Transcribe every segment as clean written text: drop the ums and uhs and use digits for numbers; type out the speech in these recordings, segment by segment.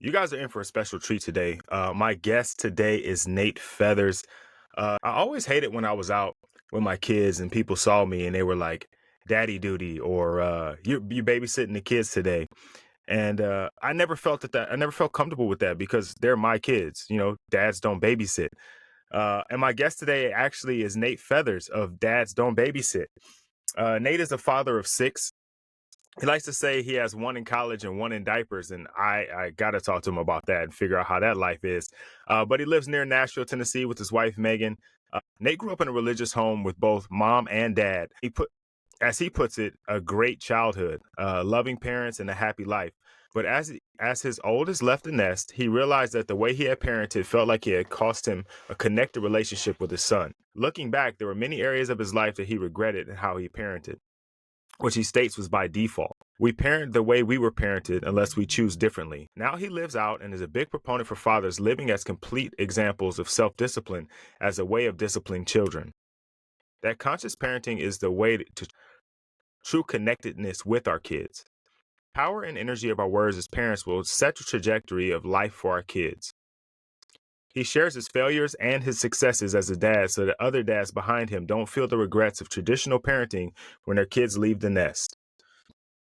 You guys are in for a special treat today. My guest today is Nate Feathers. I always hated when I was out with my kids and people saw me and they were like, "Daddy duty," or "You babysitting the kids today." And I never felt that. I never felt comfortable with that because they're my kids. You know, dads don't babysit. And my guest today actually is Nate Feathers of Dads Don't Babysit. Nate is a father of six. He likes to say he has one in college and one in diapers, and I got to talk to him about that and figure out how that life is. But he lives near Nashville, Tennessee, with his wife Megan. Nate grew up in a religious home with both mom and dad. As he puts it, a great childhood, loving parents, and a happy life. But as his oldest left the nest, he realized that the way he had parented felt like it had cost him a connected relationship with his son. Looking back, there were many areas of his life that he regretted and how he parented, which he states was by default. We parent the way we were parented unless we choose differently. Now he lives out and is a big proponent for fathers living as complete examples of self-discipline as a way of disciplining children. That conscious parenting is the way to true connectedness with our kids. Power and energy of our words as parents will set the trajectory of life for our kids. He shares his failures and his successes as a dad so that other dads behind him don't feel the regrets of traditional parenting when their kids leave the nest.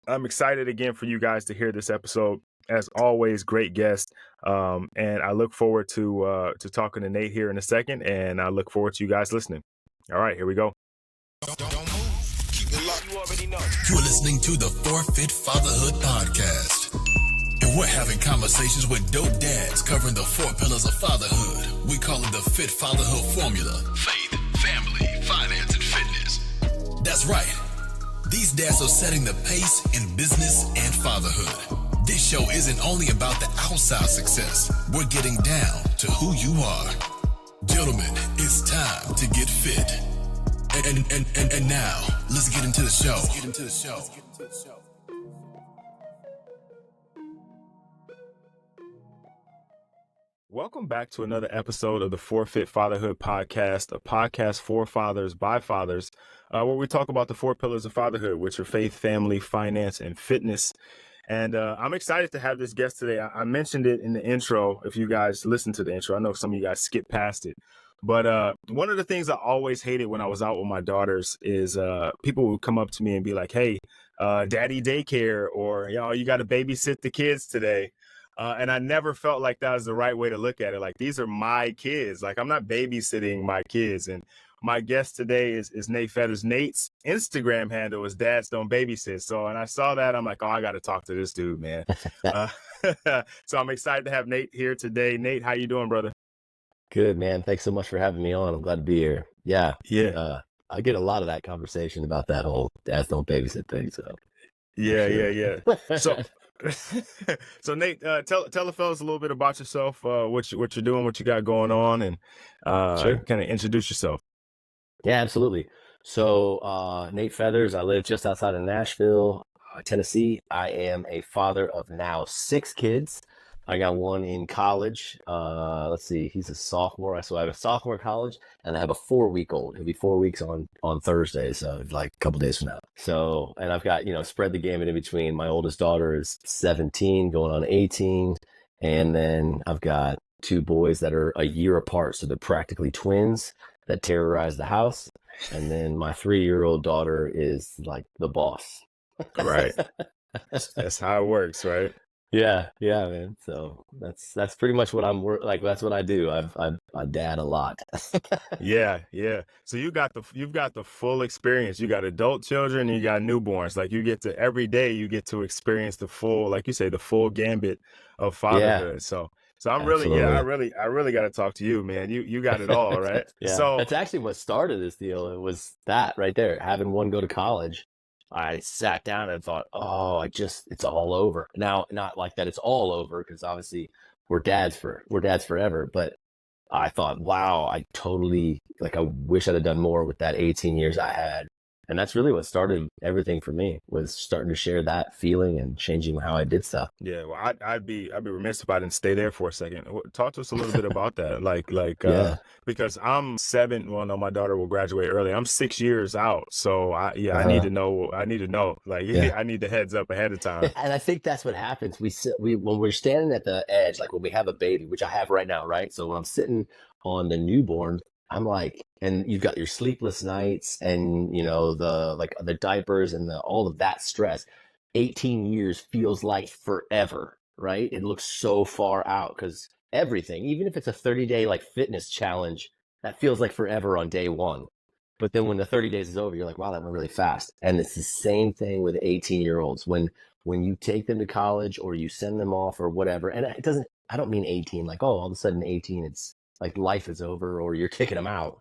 I'm excited again for you guys to hear this episode. As always, great guest. And I look forward to talking to Nate here in a second, and I look forward to you guys listening. All right, here we go. Don't move. Keep it locked. You already know. You're listening to the Forfeit Fatherhood Podcast. And we're having conversations with dope dads covering the 4 pillars of fatherhood. We call it the Fit Fatherhood Formula. Faith, family, finance, and fitness. That's right. These dads are setting the pace in business and fatherhood. This show isn't only about the outside success. We're getting down to who you are. Gentlemen, it's time to get fit. And now, let's get into the show. Welcome back to another episode of the Forfeit Fatherhood Podcast, a podcast for fathers by fathers, where we talk about the 4 pillars of fatherhood, which are faith, family, finance, and fitness. And I'm excited to have this guest today. I mentioned it in the intro. If you guys listen to the intro, I know some of you guys skipped past it. But one of the things I always hated when I was out with my daughters is people would come up to me and be like, "Hey, daddy daycare," or, "You got to babysit the kids today." And I never felt like that was the right way to look at it. Like, these are my kids. Like, I'm not babysitting my kids. And my guest today is Nate Feathers. Nate's Instagram handle is Dads Don't Babysit. So, and I saw that, I'm like, oh, I got to talk to this dude, man. So I'm excited to have Nate here today. Nate, how you doing, brother? Good, man. Thanks so much for having me on. I'm glad to be here. Yeah. I get a lot of that conversation about that whole dads don't babysit thing. So Yeah. So Nate, tell the fellas a little bit about yourself, what you're doing, what you got going on, and Sure. kind of introduce yourself. Yeah, absolutely. So Nate Feathers, I live just outside of Nashville, Tennessee. I am a father of now 6 kids. I got one in college. Let's see, he's a sophomore. So I have a sophomore in college, and I have a 4-week-old. He'll be 4 weeks on Thursday, so like a couple days from now. So, and I've got, spread the gamut in between. My oldest daughter is 17, going on 18, and then I've got 2 boys that are a year apart, so they're practically twins that terrorize the house. And then my 3-year-old daughter is like the boss. Right. That's how it works, right? Yeah, man. So that's pretty much what I'm like. That's what I do. I dad a lot. Yeah. So you've got the full experience. You got adult children, and you got newborns. Like, you get to every day you get to experience the full, like you say, the full gambit of fatherhood. So I'm Absolutely. I really got to talk to you, man. You got it all, right? Yeah. So That's actually what started this deal. It was that right there, having one go to college. I sat down and thought, it's all over. Now, not like that it's all over, because obviously we're dads forever. But I thought, wow, I totally, I wish I'd have done more with that 18 years I had And that's really what started everything for me, was starting to share that feeling and changing how I did stuff. Yeah, well, I'd be remiss if I didn't stay there for a second. Talk to us a little bit about that, Yeah. because I'm 7. Well, no, my daughter will graduate early. I'm 6 years out, so I need Uh-huh. to know. I need to know. Like, Yeah. I need the heads up ahead of time. And I think that's what happens. We when we're standing at the edge, like when we have a baby, which I have right now, right? So when I'm sitting on the newborn, I'm like, and you've got your sleepless nights and the diapers and all of that stress. 18 years feels like forever, right? It looks so far out because everything, even if it's a 30-day like fitness challenge, that feels like forever on day one. But then when the 30 days is over, you're like, wow, that went really fast. And it's the same thing with 18-year-olds. When you take them to college or you send them off or whatever, and I don't mean 18, like, oh, all of a sudden 18, it's like life is over or you're kicking them out.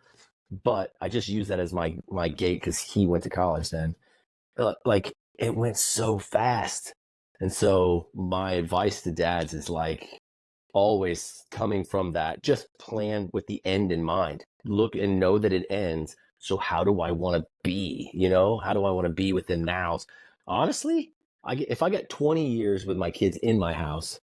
But I just use that as my gate because he went to college then. Like it went so fast. And so my advice to dads is like always coming from that, just plan with the end in mind. Look and know that it ends. So how do I want to be? How do I want to be with them now? Honestly, if I get 20 years with my kids in my house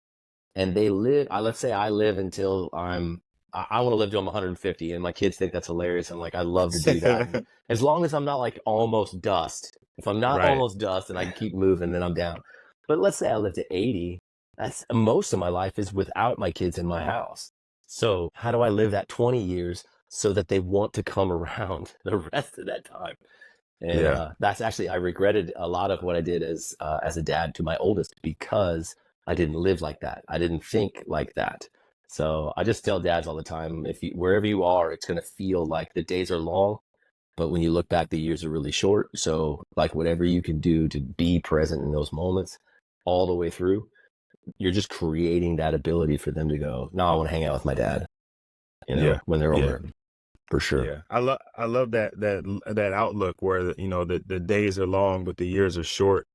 and they live, let's say I live until I want to live till I'm 150, and my kids think that's hilarious. I'm like, I love to do that. As long as I'm not like almost dust. If I'm not Right. almost dust and I can keep moving, then I'm down. But let's say I live to 80. That's most of my life is without my kids in my house. So how do I live that 20 years so that they want to come around the rest of that time? And Yeah. that's actually, I regretted a lot of what I did as a dad to my oldest because I didn't live like that. I didn't think like that. So I just tell dads all the time, wherever you are, it's going to feel like the days are long, but when you look back, the years are really short. So like whatever you can do to be present in those moments all the way through, you're just creating that ability for them to go, no, I want to hang out with my dad, Yeah. when they're Yeah. older, for sure. Yeah, I love that outlook where the days are long but the years are short,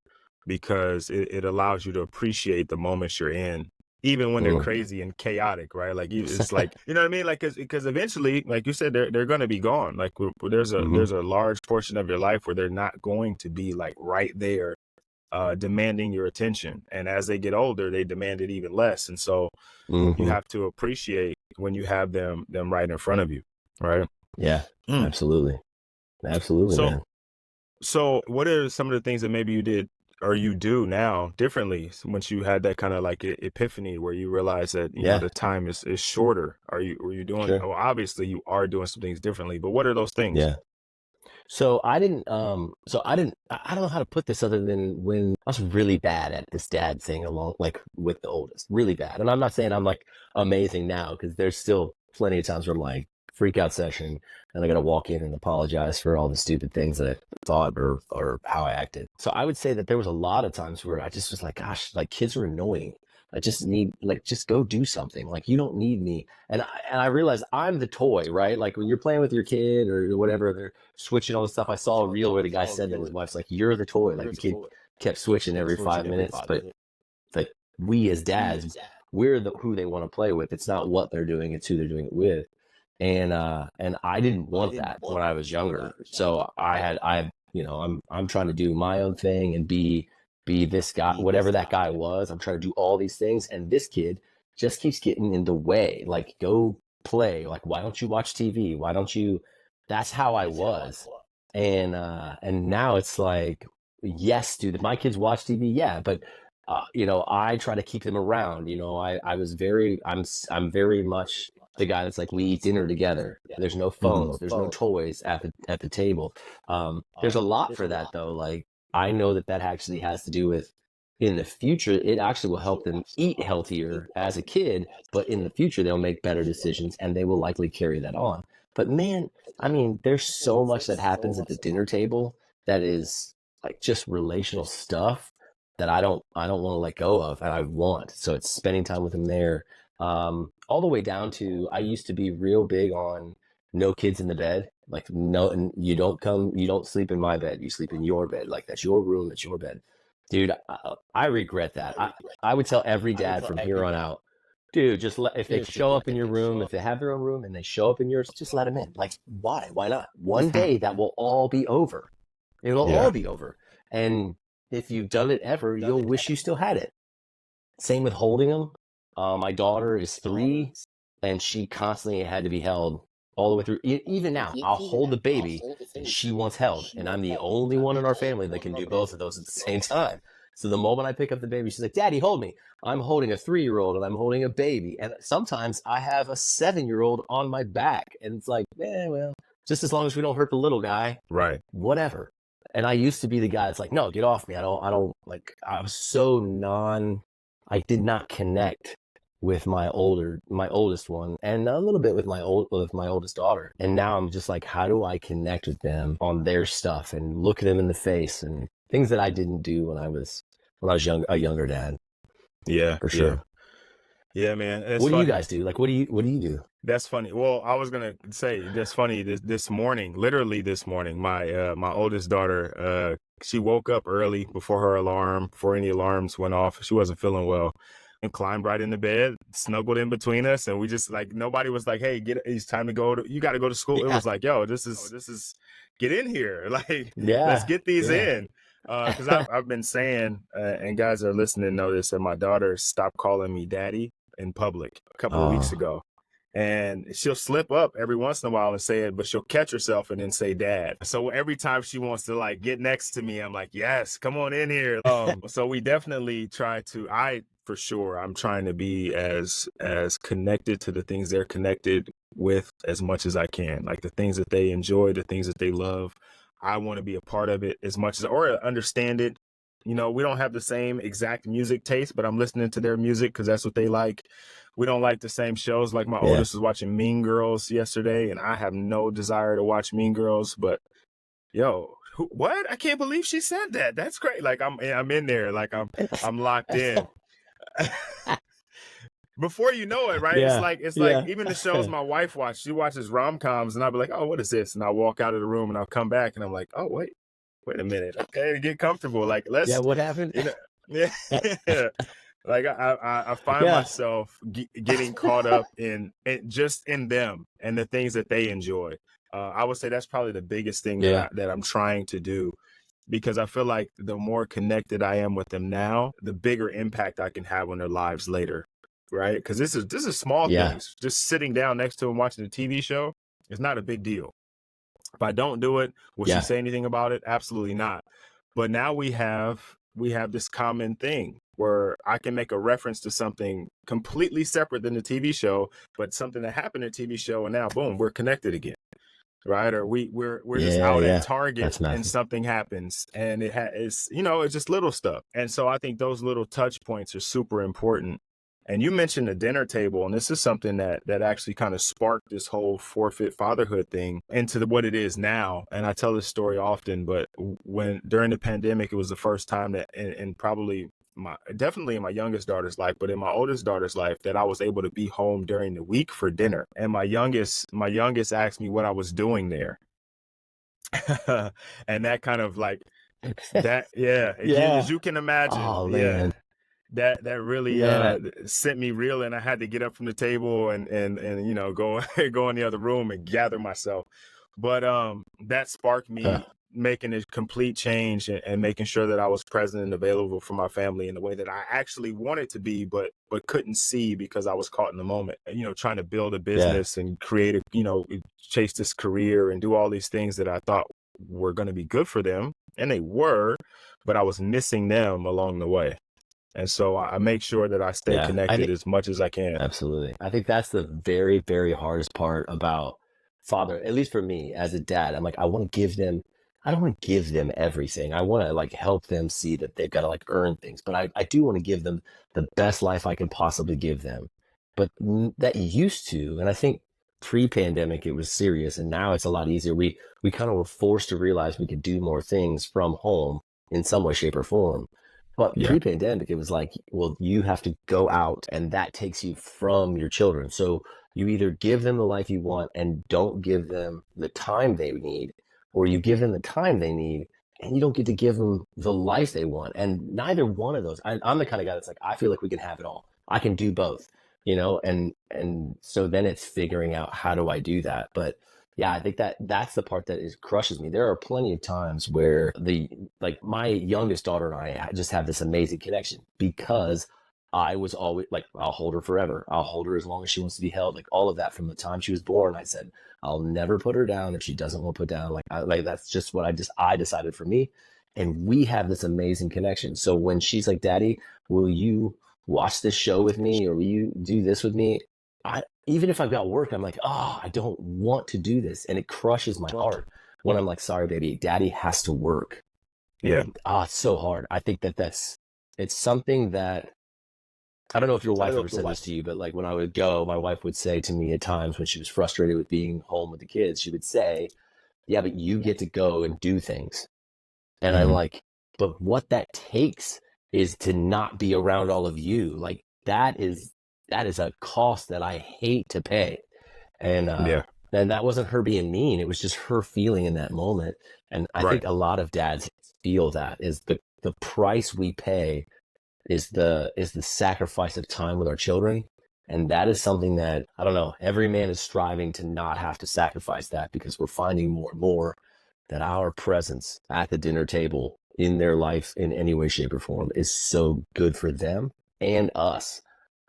because it allows you to appreciate the moments you're in, even when they're Mm. crazy and chaotic, right? Like it's like, you know what I mean? Like because eventually, like you said, they're going to be gone. Like there's a Mhm. there's a large portion of your life where they're not going to be like right there, demanding your attention, and as they get older, they demand it even less, and so you Mhm. have to appreciate when you have them right in front of you, right? Yeah, Mm. absolutely. Absolutely, So, man. what are some of the things that maybe you did or you do now differently once you had that kind of like epiphany where you realize that, Yeah, the time is shorter? Were you doing, sure. well, obviously you are doing some things differently, but what are those things? Yeah. I don't know how to put this other than when I was really bad at this dad thing along, like with the oldest, really bad. And I'm not saying I'm like amazing now because there's still plenty of times where I'm like freak out session and I got to walk in and apologize for all the stupid things that I thought or how I acted. So I would say that there was a lot of times where I just was like, gosh, like kids are annoying. I just need like just go do something. Like you don't need me. And I realized I'm the toy, right? Like when you're playing with your kid or whatever, they're switching all the stuff. I saw a reel where the guy said that his wife's like, "You're the toy." Like the kid kept switching every 5 minutes, but like we as dads, we're who they want to play with. It's not what they're doing; it's who they're doing it with. And I didn't want that when I was younger. So I'm trying to do my own thing and be this guy, whatever that guy was. I'm trying to do all these things, and this kid just keeps getting in the way. Like, go play. Like, why don't you watch TV? Why don't you? That's how I was, and now it's like, yes, dude, my kids watch TV, yeah, but I try to keep them around. I'm very much the guy that's like, we eat dinner together. There's no phones. There's no toys at the table. There's a lot for that though. Like I know that actually has to do with in the future, it actually will help them eat healthier as a kid, but in the future, they'll make better decisions and they will likely carry that on. But man, I mean, there's so much that happens at the dinner table that is like just relational stuff that I don't want to let go of and I want. So it's spending time with them there. All the way down to I used to be real big on no kids in the bed. Like no, and you don't sleep in my bed. You sleep in your bed. Like that's your room, that's your bed. Dude, I regret that. I would tell every dad from here on out, dude, if they show up in your room, if they have their own room and they show up in yours, just let them in. Like, why? Why not? One day that will all be over. It'll Yeah. all be over. And if you've done it ever, you'll wish you still had it. Same with holding them. My daughter is 3, and she constantly had to be held all the way through. Even now, I'll hold the baby, and she wants held, and I'm the only one in our family that can do both of those at the same time. So the moment I pick up the baby, she's like, "Daddy, hold me." I'm holding a 3-year-old, and I'm holding a baby, and sometimes I have a 7-year-old on my back, and it's like, well, just as long as we don't hurt the little guy, Right. whatever. And I used to be the guy that's like, "No, get off me. I don't like." I was so I did not connect with my oldest one, and a little bit with my oldest daughter. And now I'm just like, how do I connect with them on their stuff and look at them in the face, and things that I didn't do when I was a younger dad. Yeah. For sure. Yeah, man. It's What do funny. you guys do? Like, what do you do? That's funny. Well, I was gonna say that's funny. This morning, literally this morning, my oldest daughter, she woke up early before any alarms went off. She wasn't feeling well, and climbed right into bed, snuggled in between us, and we just like nobody was like, "Hey, it's time to go. You got to go to school." It Yeah. was like, "Yo, this is get in here. Like, let's Yeah. get these Yeah. in." Because I've been saying, and guys that are listening know this, that my daughter stopped calling me daddy in public a couple of weeks ago. And she'll slip up every once in a while and say it, but she'll catch herself and then say dad. So every time she wants to like get next to me, I'm like, yes, come on in here. So we definitely try to, for sure, I'm trying to be as connected to the things they're connected with as much as I can. Like the things that they enjoy, the things that they love. I want to be a part of it as much as, or understand it. You know, we don't have the same exact music taste, but I'm listening to their music because that's what they like. We don't like the same shows. Like my oldest was watching Mean Girls yesterday, and I have no desire to watch Mean Girls. But yo, what? I can't believe she said that. That's great. Like I'm in there. Like I'm locked in. Before you know it, right? Yeah. It's like even the shows my wife watches. She watches rom-coms, and I'll be like, "Oh, what is this?" And I'll walk out of the room, and I'll come back, and I'm like, "Oh, wait a minute. Okay, get comfortable. Like let's." Yeah. What happened? You know, yeah. Like I find myself getting caught up in just in them and the things that they enjoy. I would say that's probably the biggest thing that I'm trying to do, because I feel like the more connected I am with them now, the bigger impact I can have on their lives later, right? Because this is small things. Just sitting down next to them watching a TV show is not a big deal. If I don't do it, will she say anything about it? Absolutely not. But now we have this common thing where I can make a reference to something completely separate than the TV show, but something that happened in the TV show, and now boom, we're connected again, right? Or we're just out at Target and something happens, and it's just little stuff. And so I think those little touch points are super important. And you mentioned the dinner table, and this is something that actually kind of sparked this whole forfeit fatherhood thing into what it is now. And I tell this story often, but during the pandemic, it was the first time that, and probably definitely in my youngest daughter's life, but in my oldest daughter's life, that I was able to be home during the week for dinner. And my youngest asked me what I was doing there. And that kind of like that, as you can imagine, man. That really sent me reeling. I had to get up from the table and go in the other room and gather myself. But that sparked me making a complete change and making sure that I was present and available for my family in the way that I actually wanted to be, but couldn't see because I was caught in the moment. Trying to build a business and create chase this career and do all these things that I thought were going to be good for them, and they were, but I was missing them along the way. And so I make sure that I stay connected as much as I can. Absolutely. I think that's the very, very hardest part about father, at least for me as a dad. I'm like, I don't want to give them everything. I want to like help them see that they've got to like earn things, but I do want to give them the best life I can possibly give them. But that used to, and I think pre-pandemic, it was serious, and now it's a lot easier. We kind of were forced to realize we could do more things from home in some way, shape, or form. But pre-pandemic, it was like, well, you have to go out, and that takes you from your children. So you either give them the life you want and don't give them the time they need, or you give them the time they need and you don't get to give them the life they want. And neither one of those, I'm the kind of guy that's like, I feel like we can have it all. I can do both, and so then it's figuring out, how do I do that? But Yeah, I think that's the part that crushes me. There are plenty of times where my youngest daughter and I just have this amazing connection because I was always like, I'll hold her forever. I'll hold her as long as she wants to be held. Like all of that from the time she was born. I said, I'll never put her down if she doesn't want to put down. Like that's just what I decided for me. And we have this amazing connection. So when she's like, Daddy, will you watch this show with me, or will you do this with me? Even if I've got work, I'm like, oh, I don't want to do this. And it crushes my heart when I'm like, sorry, baby, Daddy has to work. Yeah. It's so hard. I think it's something that, I don't know if your wife ever said this to you, but like when I would go, my wife would say to me at times when she was frustrated with being home with the kids, she would say, yeah, but you get to go and do things. And I'm like, but what that takes is to not be around all of you. Like that is a cost that I hate to pay. And and that wasn't her being mean. It was just her feeling in that moment. And I think a lot of dads feel that is the price we pay is the sacrifice of time with our children. And that is something that, I don't know, every man is striving to not have to sacrifice that, because we're finding more and more that our presence at the dinner table in their life in any way, shape, or form is so good for them and us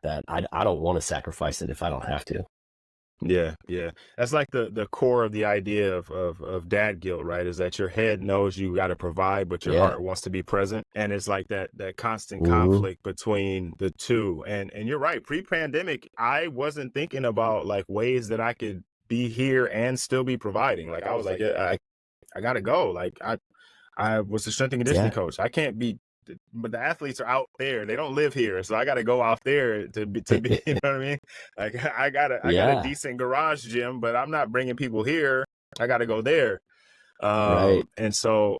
that I don't want to sacrifice it if I don't have to. Yeah, yeah. That's like the core of the idea of dad guilt, right? Is that your head knows you got to provide, but your heart wants to be present. And it's like that constant conflict between the two. And you're right, pre-pandemic, I wasn't thinking about like ways that I could be here and still be providing. Like I was like, I gotta go. Like I was a strength and conditioning coach. I can't be, but the athletes are out there. They don't live here, so I got to go out there to be. You know what I mean? Like I got a decent garage gym, but I'm not bringing people here. I got to go there. And so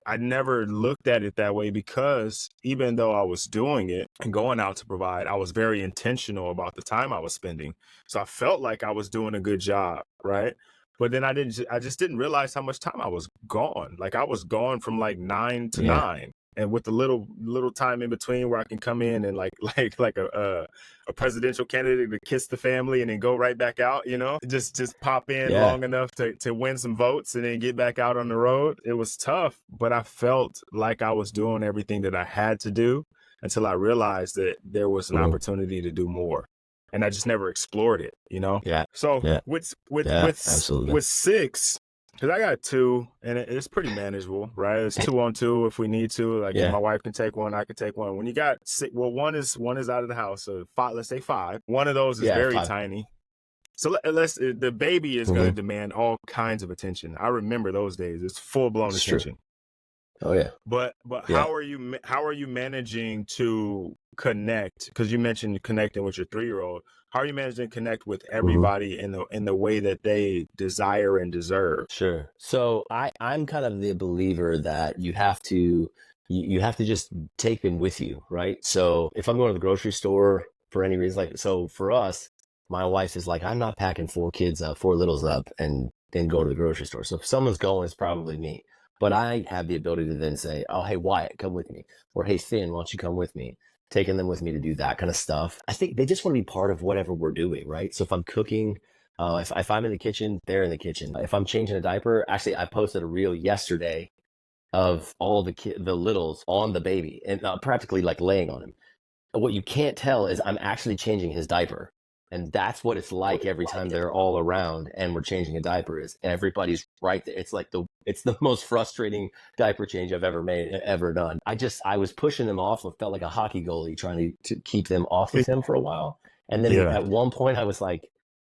I never looked at it that way, because even though I was doing it and going out to provide, I was very intentional about the time I was spending. So I felt like I was doing a good job, right? But then I just didn't realize how much time I was gone. Like I was gone from like 9 to 9. And with the little time in between where I can come in and like a presidential candidate to kiss the family and then go right back out, you know, just pop in long enough to win some votes and then get back out on the road. It was tough, but I felt like I was doing everything that I had to do until I realized that there was an opportunity to do more. And I just never explored it, you know? So with 6, because I got 2, and it's pretty manageable, right? It's 2 on 2 if we need to. Like if my wife can take one, I can take one. When you got 6, well, one is out of the house, so 5, let's say 5. One of those is very 5. Tiny. So the baby is going to demand all kinds of attention. I remember those days. It's full blown attention. True. Oh yeah. But how are you managing to connect? Because you mentioned connecting with your 3-year-old. How are you managing to connect with everybody in the way that they desire and deserve? Sure. So I'm kind of the believer that you have to just take them with you, right? So if I'm going to the grocery store for any reason, like, so for us, my wife is like, I'm not packing 4 littles up and then go to the grocery store. So if someone's going, it's probably me. But I have the ability to then say, oh, hey, Wyatt, come with me. Or, hey, Finn, why don't you come with me? Taking them with me to do that kind of stuff. I think they just want to be part of whatever we're doing, right? So if I'm cooking, if I'm in the kitchen, they're in the kitchen. If I'm changing a diaper, actually, I posted a reel yesterday of all the littles on the baby and practically like laying on him. What you can't tell is I'm actually changing his diaper. And that's what it's like every time they're all around and we're changing a diaper, is everybody's right there. It's like it's the most frustrating diaper change I've ever done. I was pushing them off. I felt like a hockey goalie trying to keep them off of him for a while. And then at one point I was like,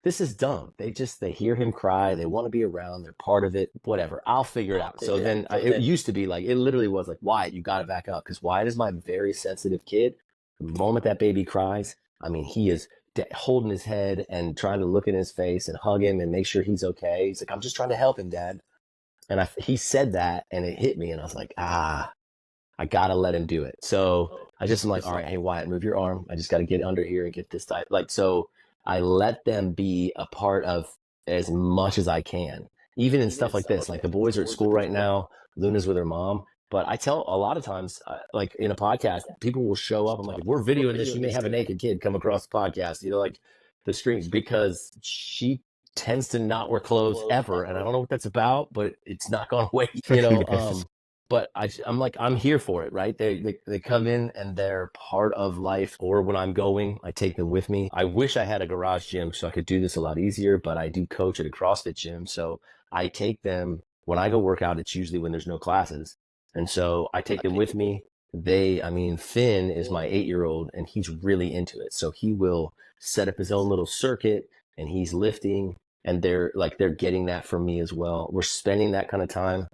this is dumb. They hear him cry. They want to be around. They're part of it, whatever. I'll figure it out. So then it used to be like, it literally was like, Wyatt, you got to back up. Because Wyatt is my very sensitive kid. The moment that baby cries, I mean, he is holding his head and trying to look in his face and hug him and make sure he's okay. He's like, I'm just trying to help him, Dad. And he said that and it hit me and I was like, I gotta let him do it. So I just am like, all right, hey Wyatt, move your arm. I just got to get under here and get this tight. Like, so I let them be a part of as much as I can, even in stuff like this. Like the boys are at school right now. Luna's with her mom. But I tell a lot of times, like in a podcast, people will show up. I'm like, if we're videoing this, you may have a naked kid come across the podcast, you know, like the screen, because she tends to not wear clothes ever, and I don't know what that's about, but it's not gone away, you know. But I'm like, I'm here for it, right? They come in and they're part of life. Or when I'm going, I take them with me. I wish I had a garage gym so I could do this a lot easier, but I do coach at a CrossFit gym, so I take them when I go work out. It's usually when there's no classes, and so I take them with me. I mean, Finn is my 8-year-old, and he's really into it, so he will set up his own little circuit, and he's lifting, and they're getting that from me as well. We're spending that kind of time.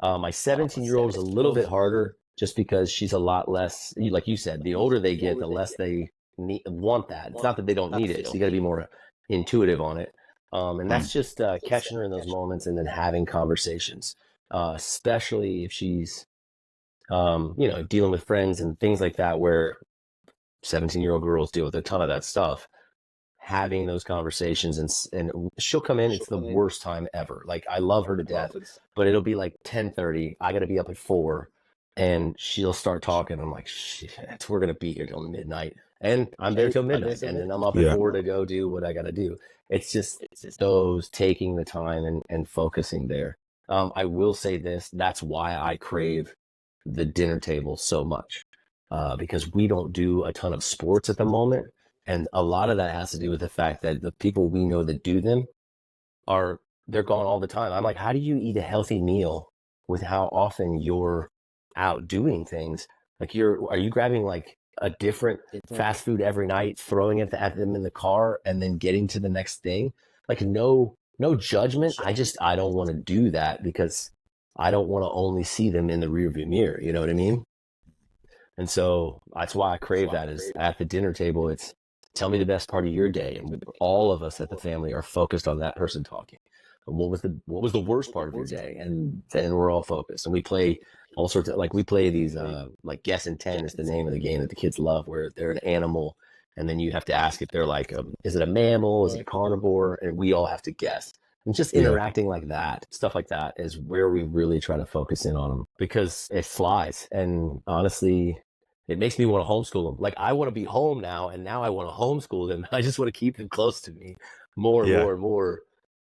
My 17-year-old is a little bit harder just because she's a lot less, like you said, the older they get, the less they want that. It's not that they don't need it. So you got to be more intuitive on it. And that's just catching her in those moments and then having conversations, especially if she's, dealing with friends and things like that, where 17-year-old girls deal with a ton of that stuff. Having those conversations, and she'll come in, it's the worst time ever. Like, I love her to death, but it'll be like 10:30. I got to be up at 4, and she'll start talking. I'm like, shit, we're going to be here till midnight. And I'm there till midnight, and then I'm up at 4 to go do what I got to do. It's just those taking the time and focusing there. I will say this, that's why I crave the dinner table so much, because we don't do a ton of sports at the moment. And a lot of that has to do with the fact that the people we know that do them they're gone all the time. I'm like, how do you eat a healthy meal with how often you're out doing things? Like, are you grabbing like a different fast food every night, throwing it at them in the car, and then getting to the next thing? Like, no judgment. I don't want to do that because I don't want to only see them in the rearview mirror. You know what I mean? And so that's why I crave that, is at the dinner table. It's, tell me the best part of your day, and all of us at the family are focused on that person talking. What was the worst part of your day? And then we're all focused, and we play all sorts of, like, we play these like Guess and 10 is the name of the game that the kids love, where they're an animal, and then you have to ask if they're like is it a mammal, is it a carnivore, and we all have to guess. And just interacting like that, stuff like that, is where we really try to focus in on them, because it flies. And honestly, it makes me want to homeschool them. Like, I want to be home now, and now I want to homeschool them. I just want to keep them close to me more and more and more,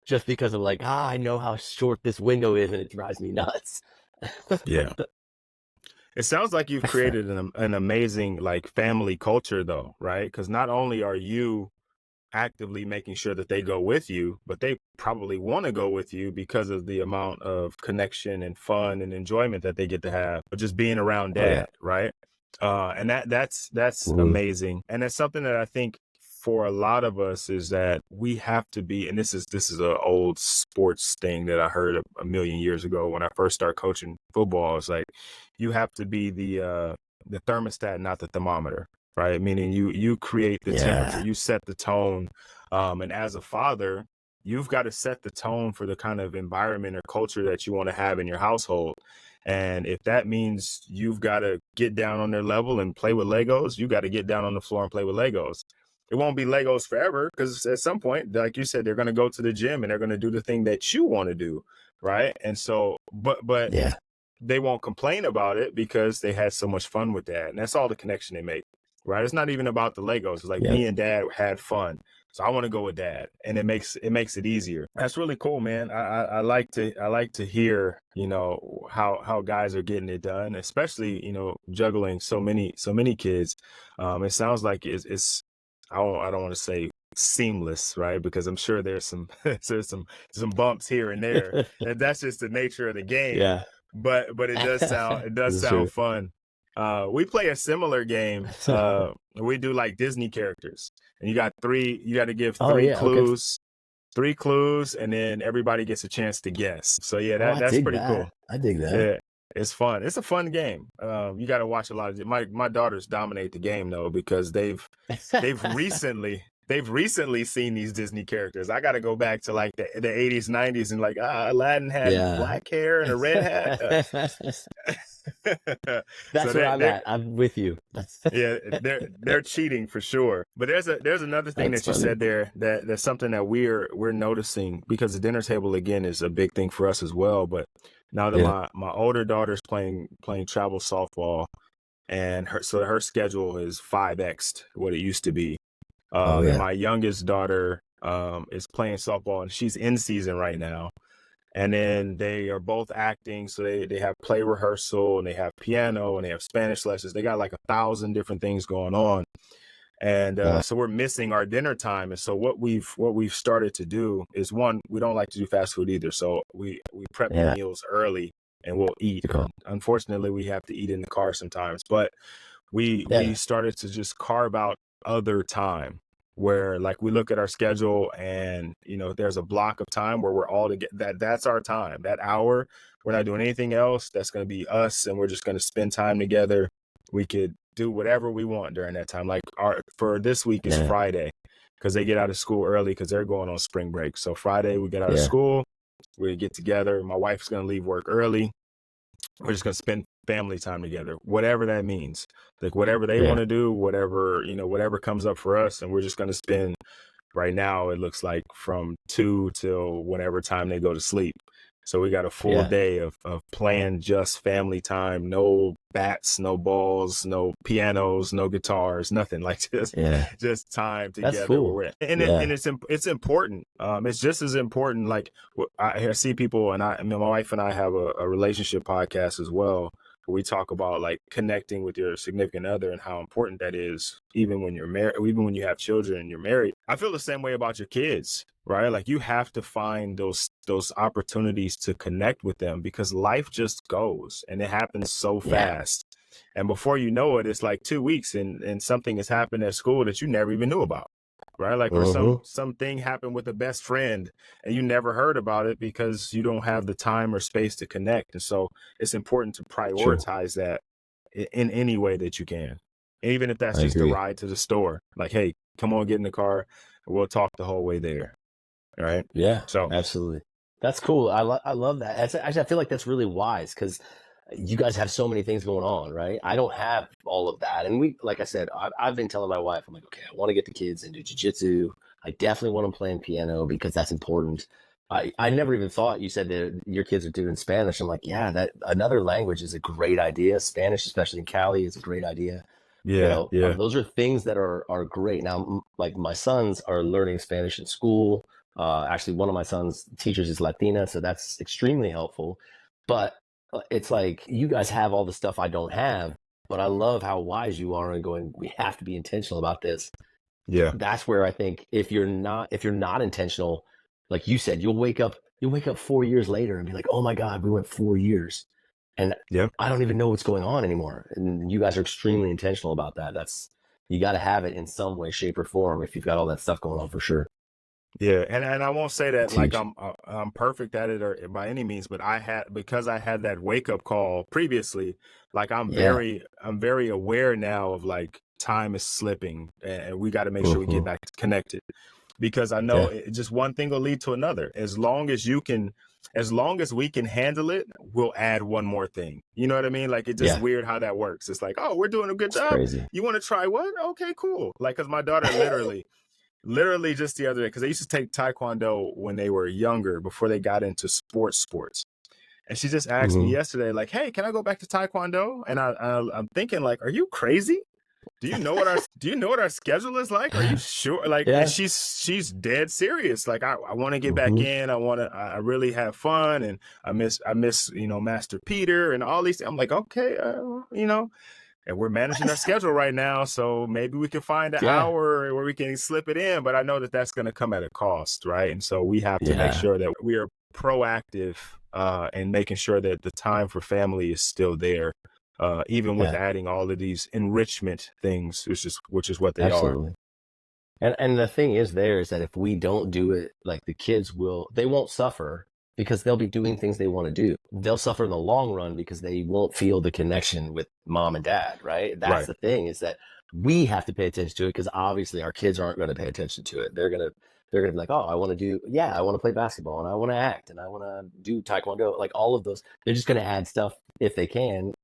just because I'm like, I know how short this window is, and it drives me nuts. Yeah. It sounds like you've created an amazing, like, family culture, though, right? Because not only are you actively making sure that they go with you, but they probably want to go with you because of the amount of connection and fun and enjoyment that they get to have, but just being around dad, right? And that's amazing. And that's something that I think for a lot of us is that we have to be, and this is an old sports thing that I heard a million years ago when I first started coaching football. It's like, you have to be the thermostat, not the thermometer, right? Meaning you create the temperature, you set the tone. And as a father, you've got to set the tone for the kind of environment or culture that you want to have in your household. And if that means you've got to get down on their level and play with Legos, you got to get down on the floor and play with Legos. It won't be Legos forever, because at some point, like you said, they're going to go to the gym and they're going to do the thing that you want to do, right? And so, but they won't complain about it because they had so much fun with that. And that's all the connection they make, right? It's not even about the Legos. It's like, me and dad had fun, so I want to go with dad, and it makes it easier. That's really cool, man. I like to hear, how guys are getting it done, especially, juggling so many kids. It sounds like it's I don't want to say seamless, right? Because I'm sure there's some some bumps here and there, and that's just the nature of the game. But it does sound fun. We play a similar game. We do like Disney characters, and you got to give three clues. Okay. 3 clues, and then everybody gets a chance to guess. So that's pretty cool. I dig that. Yeah, it's fun. It's a fun game. You got to watch a lot of it. My daughters dominate the game, though, because they've recently seen these Disney characters. I got to go back to like the 80s, 90s, and like, Aladdin had black hair and a red hat. That's where I'm at. I'm with you. Yeah, they're cheating for sure. But there's another thing that you said there that's something that we're noticing, because the dinner table again is a big thing for us as well. But now that my older daughter's playing travel softball, and her schedule is 5x'd what it used to be. And my youngest daughter is playing softball, and she's in season right now. And then they are both acting, so they have play rehearsal, and they have piano, and they have Spanish lessons. They got like 1,000 different things going on. And Yeah. so we're missing our dinner time. And so what we've started to do is, one, we don't like to do fast food either. So we prep the Yeah. meals early and we'll eat. Cool. Unfortunately, we have to eat in the car sometimes, but we Yeah. started to just carve out other time where, like, we look at our schedule and, you know, there's a block of time where we're all together. That's our time, that hour. We're not doing anything else. That's going to be us, and we're just going to spend time together. We could do whatever we want during that time. Like, for this week is Yeah. Friday, because they get out of school early because they're going on spring break. So Friday we get out of Yeah. school, we get together. My wife's going to leave work early. We're just going to spend family time together, whatever that means. Like, whatever they Yeah. want to do, whatever, you know, whatever comes up for us. And we're just going to spend, right now, it looks like from 2 till whatever time they go to sleep. So we got a full Yeah. day of planned just family time. No bats, no balls, no pianos, no guitars, nothing. Like, just time together. That's cool. Where we're at. And Yeah. it's important. It's just as important. Like, I see people, and my wife and I have a relationship podcast as well, where we talk about, like, connecting with your significant other and how important that is, even when you're married, even when you have children and you're married. I feel the same way about your kids, right? Like, you have to find those opportunities to connect with them, because life just goes and it happens so fast. And before you know it, it's like 2 weeks and something has happened at school that you never even knew about, right? Like, or something happened with a best friend and you never heard about it because you don't have the time or space to connect. And so it's important to prioritize that in any way that you can, even if that's I just agree. a ride to the store. Like, hey, come on, get in the car, and we'll talk the whole way there. Right. Yeah. So Absolutely. That's cool. I love that. Actually, I feel like that's really wise, because you guys have so many things going on, right? I don't have all of that. And like I said, I've been telling my wife, I'm like, okay, I want to get the kids into jiu-jitsu. I definitely want them playing piano because that's important. I never even thought, you said that your kids are doing Spanish. I'm like, yeah, that another language is a great idea. Spanish, especially in Cali, is a great idea. yeah. Those are things that are great. Now, like, my sons are learning Spanish in school. Actually, one of my son's teachers is Latina, so that's extremely helpful. But it's like, you guys have all the stuff I don't have, but I love how wise you are in going, we have to be intentional about this. Yeah. That's where I think if you're not intentional, like you said, you'll wake up 4 years later and be like, oh my God, we went 4 years. And I don't even know what's going on anymore. And you guys are extremely intentional about that. You got to have it in some way, shape, or form if you've got all that stuff going on, for sure. Yeah, and I won't say that like Huge. I'm perfect at it or by any means, but because I had that wake up call previously, like, I'm very aware now of, like, time is slipping and we got to make sure we get back connected, because I know just one thing will lead to another. As long as we can handle it, we'll add one more thing. You know what I mean? Like, it's just weird how that works. It's like, oh, we're doing a good job. Crazy. You want to try what? Okay, cool. Like, because my daughter literally just the other day, because they used to take Taekwondo when they were younger, before they got into sports. And she just asked me yesterday, like, hey, can I go back to Taekwondo? And I'm thinking, like, are you crazy? Do you know what our schedule is like? Are you sure? Like, and she's dead serious. Like, I want to get back in. I really have fun, and I miss Master Peter and all these. I'm like, okay, and we're managing our schedule right now, so maybe we can find an hour where we can slip it in. But I know that that's going to come at a cost, right? And so we have to make sure that we are proactive and making sure that the time for family is still there, even with adding all of these enrichment things, which is what they are. And the thing is that if we don't do it, like, the kids they won't suffer, because they'll be doing things they want to do. They'll suffer in the long run because they won't feel the connection with mom and dad, right? That's the thing, is that we have to pay attention to it, because obviously our kids aren't going to pay attention to it. They're going to be like, oh, I want to play basketball, and I want to act, and I want to do Taekwondo, like all of those. They're just going to add stuff if they can,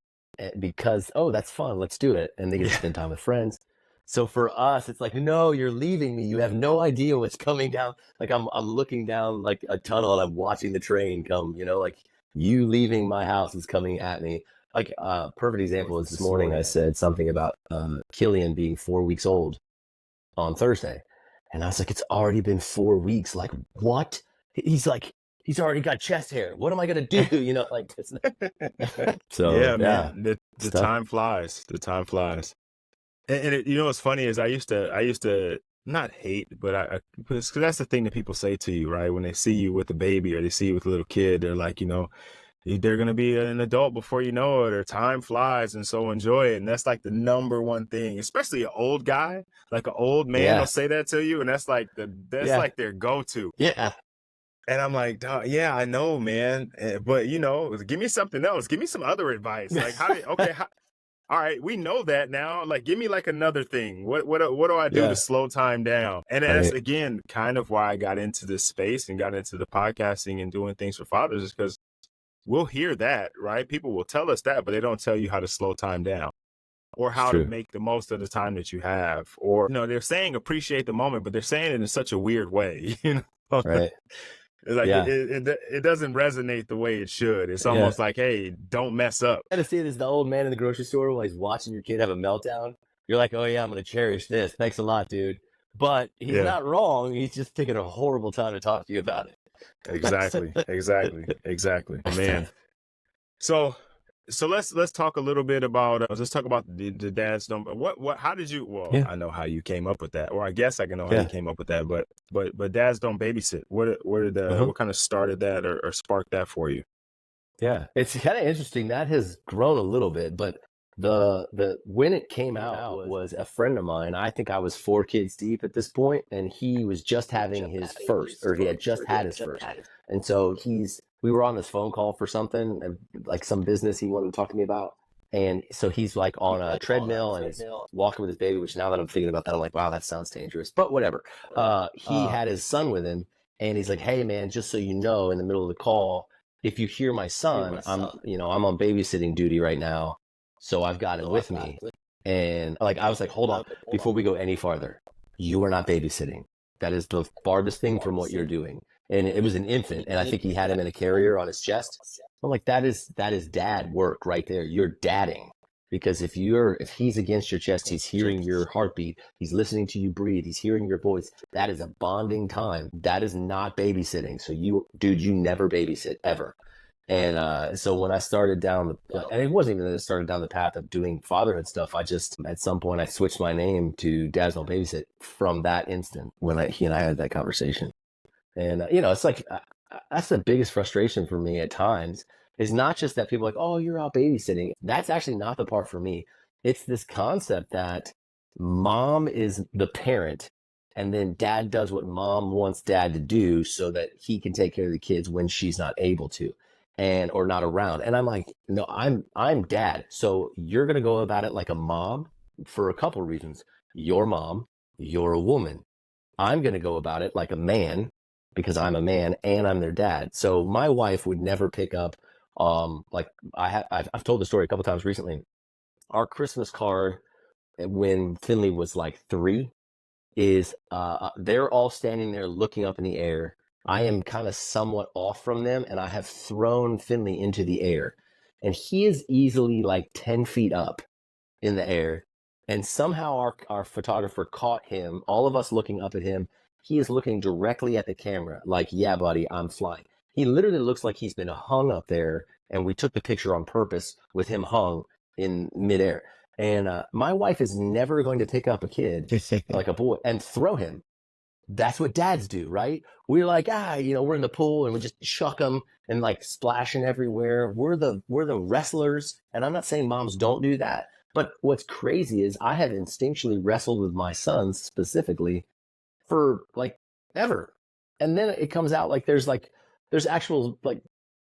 because, oh, that's fun, let's do it. And they get to spend time with friends. So for us, it's like, no, you're leaving me. You have no idea what's coming down. Like, I'm looking down like a tunnel, and I'm watching the train come, like, you leaving my house is coming at me. Like, perfect example is this morning I said something about Killian being 4 weeks old on Thursday. And I was like, it's already been 4 weeks. Like, what? He's like, he's already got chest hair. What am I going to do? You know, like, it's so Yeah, yeah, man. The stuff. time flies. The time flies. And you know what's funny is I used to not hate, but because that's the thing that people say to you, right? When they see you with a baby or they see you with a little kid, they're like, you know, they're gonna be an adult before you know it, or time flies, and so enjoy it. And that's like the number one thing, especially an old guy, like an old man will Yeah. say that to you, and that's Yeah. like their go-to. Yeah. And I'm like, "Dawg, yeah, I know, man, but you know, give me something else. Give me some other advice. Like, all right, we know that now. Like, give me like another thing. What do I do to Yeah. slow time down?" And that's Right. again kind of why I got into this space and got into the podcasting and doing things for fathers, is because we'll hear that, right? People will tell us that, but they don't tell you how to slow time down or It's how to true. make the most of the time that you have. Or, you know, they're saying appreciate the moment, but they're saying it in such a weird way, you know? Right. It's like Yeah. it doesn't resonate the way it should. It's Yeah. almost like, hey, don't mess up. You gotta see this, the old man in the grocery store while he's watching your kid have a meltdown. You're like, oh yeah, I'm gonna cherish this. Thanks a lot, dude. But he's Yeah, not wrong. He's just taking a horrible time to talk to you about exactly, man. So let's talk a little bit about let's talk about the dads don't how did you, well, Yeah. I know how you came up with that, or I guess I can know how you Yeah. came up with that, but dads don't babysit. Uh-huh. What kind of started that or sparked that for you? Yeah. It's kind of interesting. That has grown a little bit, but the when it came out was a friend of mine. I think I was 4 kids deep at this point, and he was just having his first, or he had just had his first. And so we were on this phone call for something, like some business he wanted to talk to me about. And so he's like on a treadmill and he's walking with his baby, which now that I'm thinking about that, I'm like, wow, that sounds dangerous, but whatever. He had his son with him, and he's like, hey man, just so you know, in the middle of the call, if you hear my son, I'm on babysitting duty right now. So I've got him with me. And like, I was like, hold on, before we go any farther, you are not babysitting. That is the farthest thing from what you're doing. And it was an infant, and I think he had him in a carrier on his chest. I'm like, that is dad work right there. You're dadding. Because if he's against your chest, he's hearing your heartbeat, he's listening to you breathe, he's hearing your voice. That is a bonding time. That is not babysitting. So you never babysit ever. And so when I started down and it wasn't even that I started down the path of doing fatherhood stuff. I just, at some point, I switched my name to Dads Don't Babysit from that instant when he and I had that conversation. And, it's like, that's the biggest frustration for me at times, is not just that people are like, oh, you're out babysitting. That's actually not the part for me. It's this concept that mom is the parent, and then dad does what mom wants dad to do so that he can take care of the kids when she's not able to, or not around. And I'm like, no, I'm dad. So you're going to go about it like a mom for a couple of reasons. You're mom, you're a woman. I'm going to go about it like a man because I'm a man and I'm their dad. So my wife would never pick up, like I've told the story a couple times recently. Our Christmas card when Finley was like 3 is they're all standing there looking up in the air. I am kind of somewhat off from them, and I have thrown Finley into the air, and he is easily like 10 feet up in the air. And somehow our photographer caught him, all of us looking up at him. He is looking directly at the camera like, yeah, buddy, I'm flying. He literally looks like he's been hung up there, and we took the picture on purpose with him hung in midair. And my wife is never going to pick up a kid, like a boy, and throw him. That's what dads do, right? We're like, we're in the pool and we just chuck them and like splashing everywhere. We're the wrestlers. And I'm not saying moms don't do that. But what's crazy is I have instinctually wrestled with my sons specifically for like ever. And then it comes out like there's actual like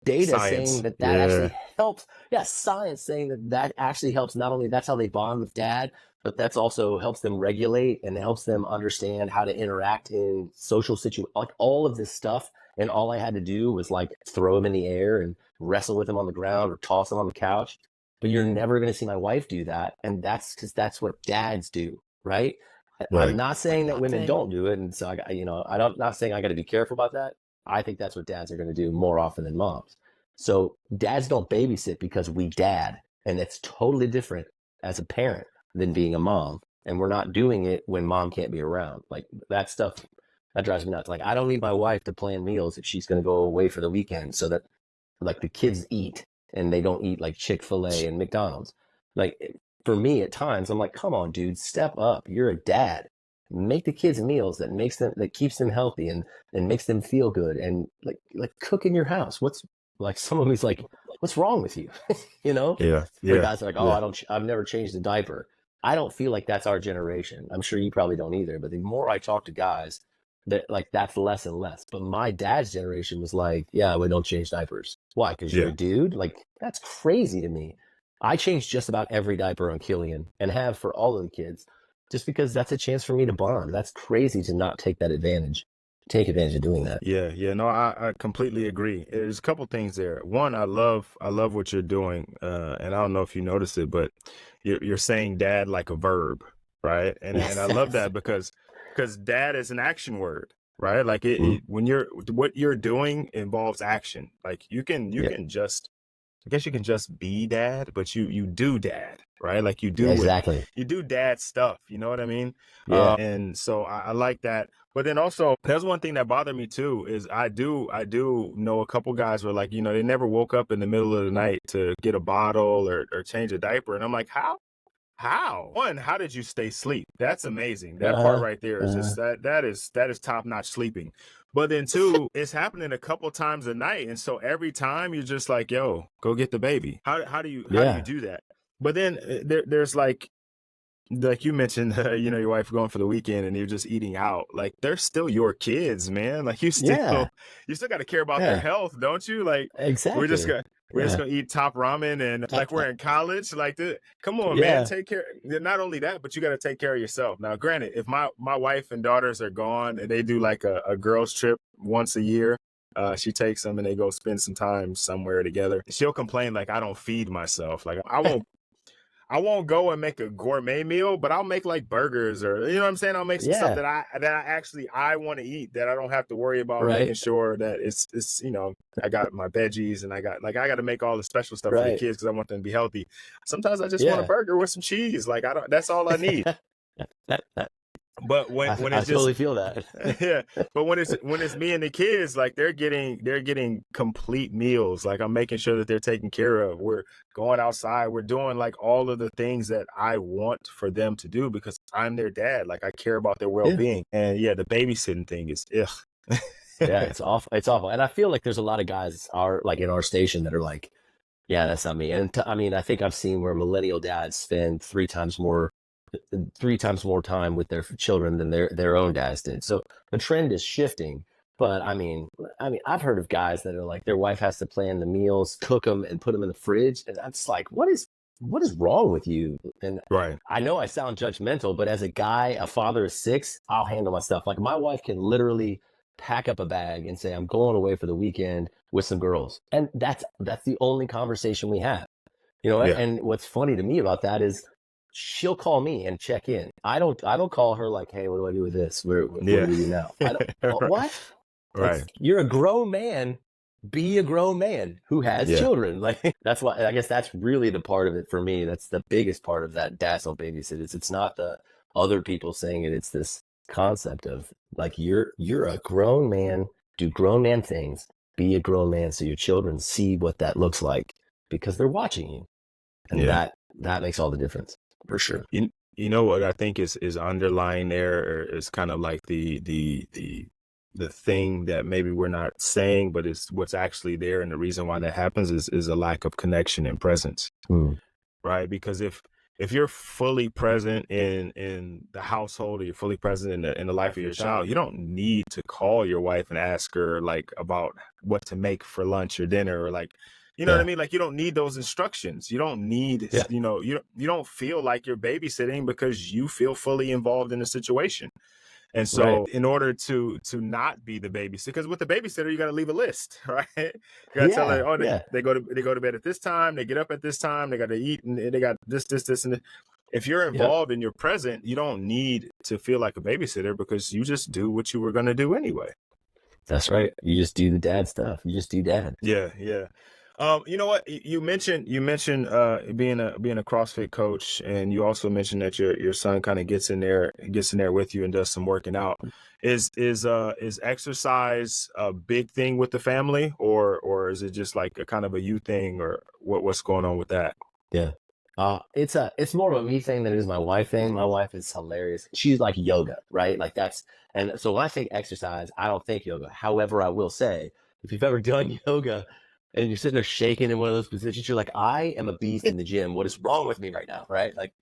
data Science. saying that Yeah. actually helps. Yeah, science saying that actually helps. Not only that's how they bond with dad, but that's also helps them regulate and helps them understand how to interact in social situations, like all of this stuff. And all I had to do was like throw him in the air and wrestle with him on the ground or toss him on the couch. But you're never going to see my wife do that. And that's because that's what dads do, right? Right. I'm not saying that women don't do it. And so, I'm not saying I got to be careful about that. I think that's what dads are going to do more often than moms. So dads don't babysit because we dad. And it's totally different as a parent than being a mom. and we're not doing it when mom can't be around. Like that stuff, that drives me nuts. Like I don't need my wife to plan meals if she's going to go away for the weekend so that like the kids eat and they don't eat like Chick-fil-A and McDonald's. Like for me at times, I'm like, come on, dude, step up. You're a dad. Make the kids meals that keeps them healthy and makes them feel good, and like cook in your house. What's like some of me's like, what's wrong with you? You know? Yeah, The yeah, guys are like, oh, yeah, I've never changed a diaper. I don't feel like that's our generation. I'm sure you probably don't either. But the more I talk to guys, that like that's less and less. But my dad's generation was like, yeah, we don't change diapers. Why? Because you're yeah. a dude? Like that's crazy to me. I change just about every diaper on Killian and have for all of the kids, just because that's a chance for me to bond. That's crazy to not take that advantage. Take advantage of doing that. Yeah, yeah, no, I completely agree. There's a couple things there. One, I love what you're doing, and I don't know if you noticed it, but you're saying dad like a verb, right? And I love Yes. that because dad is an action word, right? Like Mhm. when you're what you're doing involves action. Like you Yeah. can just I guess you can just be dad, but you do dad, right? Like Yeah. Exactly. you do dad stuff. You know what I mean? Yeah. And so I like that. But then also, there's one thing that bothered me too is I do know a couple guys where like they never woke up in the middle of the night to get a bottle or change a diaper, and I'm like, how? How? One, how did you stay asleep? That's amazing. That part Uh-huh. right there is Uh-huh. just that is top notch sleeping. But then two, it's happening a couple times a night, and so every time you're just like, "Yo, go get the baby." How do you Yeah. do that? But then there's like you mentioned, your wife going for the weekend and you're just eating out. Like they're still your kids, man. Like Yeah. you still got to care about their Yeah. health, don't you? Like we're just Exactly. gonna we're just Yeah. gonna eat top ramen and like we're in college. Like come on, man, Yeah. take care. Not only that, but you got to take care of yourself. Now, granted, if my wife and daughters are gone and they do like a girls trip once a year. She takes them and they go spend some time somewhere together. She'll complain like I don't feed myself. Like I won't go and make a gourmet meal, but I'll make like burgers or you know what I'm saying? I'll make some stuff Yeah. I want to eat that I don't have to worry about making Right. sure that it's I got my veggies and I got to make all the special stuff for the Right. kids because I want them to be healthy. Sometimes I just want a Yeah. burger with some cheese. Like I don't that's all I need. That But when I it's just totally feel that. yeah, but when it's me and the kids, like they're getting complete meals. Like I'm making sure that they're taken care of. We're going outside. We're doing like all of the things that I want for them to do because I'm their dad. Like I care about their well Yeah. being. And yeah, the babysitting thing is ugh. Yeah. It's awful. It's awful. And I feel like there's a lot of guys are like in our station that are like, yeah, that's not me. And I mean, I think I've seen where millennial dads spend three times more time with their children than their own dads did. So the trend is shifting. But I mean, I've heard of guys that are like their wife has to plan the meals, cook them, and put them in the fridge, and I'm just like, what is wrong with you? And Right. I know I sound judgmental, but as a guy, a father of six, I'll handle my stuff. Like my wife can literally pack up a bag and say, I'm going away for the weekend with some girls, and that's the only conversation we have. You know, Yeah. and what's funny to me about that is she'll call me and check in. I don't call her like, hey, what do I do with this? What do Yeah. we do now? I don't, Right. what? Like Right. you're a grown man. Be a grown man who has Yeah. children. Like that's why I guess that's really the part of it for me. That's the biggest part of that dads don't babysit. It's not the other people saying it. It's this concept of like you're a grown man. Do grown man things. Be a grown man so your children see what that looks like because they're watching you, and Yeah. that makes all the difference for sure. You know what I think is underlying there or is kind of like the thing that maybe we're not saying, but it's what's actually there, and the reason why that happens is a lack of connection and presence, Mm. right? Because if you're fully present in the household or you're fully present in the life of your child, you don't need to call your wife and ask her like about what to make for lunch or dinner or like you know what I Yeah, mean? Like you don't need those instructions. You don't need, yeah, you don't feel like you're babysitting because you feel fully involved in the situation. And right. so in order to not be the babysitter, because with the babysitter, you got to leave a list, right? You got to tell her, Yeah, oh, yeah, they go to bed at this time, they get up at this time, they got to eat, and they got this, and this. If you're yep. involved and you're present, you don't need to feel like a babysitter because you just do what you were going to do anyway. That's right. You just do the dad stuff. You just do dad. Yeah, yeah. You know what? You mentioned being a CrossFit coach, and you also mentioned that your son kind of gets in there with you and does some working out. Is exercise a big thing with the family, or is it just like a kind of a you thing, or what's going on with that? Yeah. It's more of a me thing than it is my wife thing. My wife is hilarious. She's like yoga, right? Like that's, and so when I think exercise, I don't think yoga. However, I will say, if you've ever done yoga and you're sitting there shaking in one of those positions, you're like, I am a beast in the gym. What is wrong with me right now? Right? Like,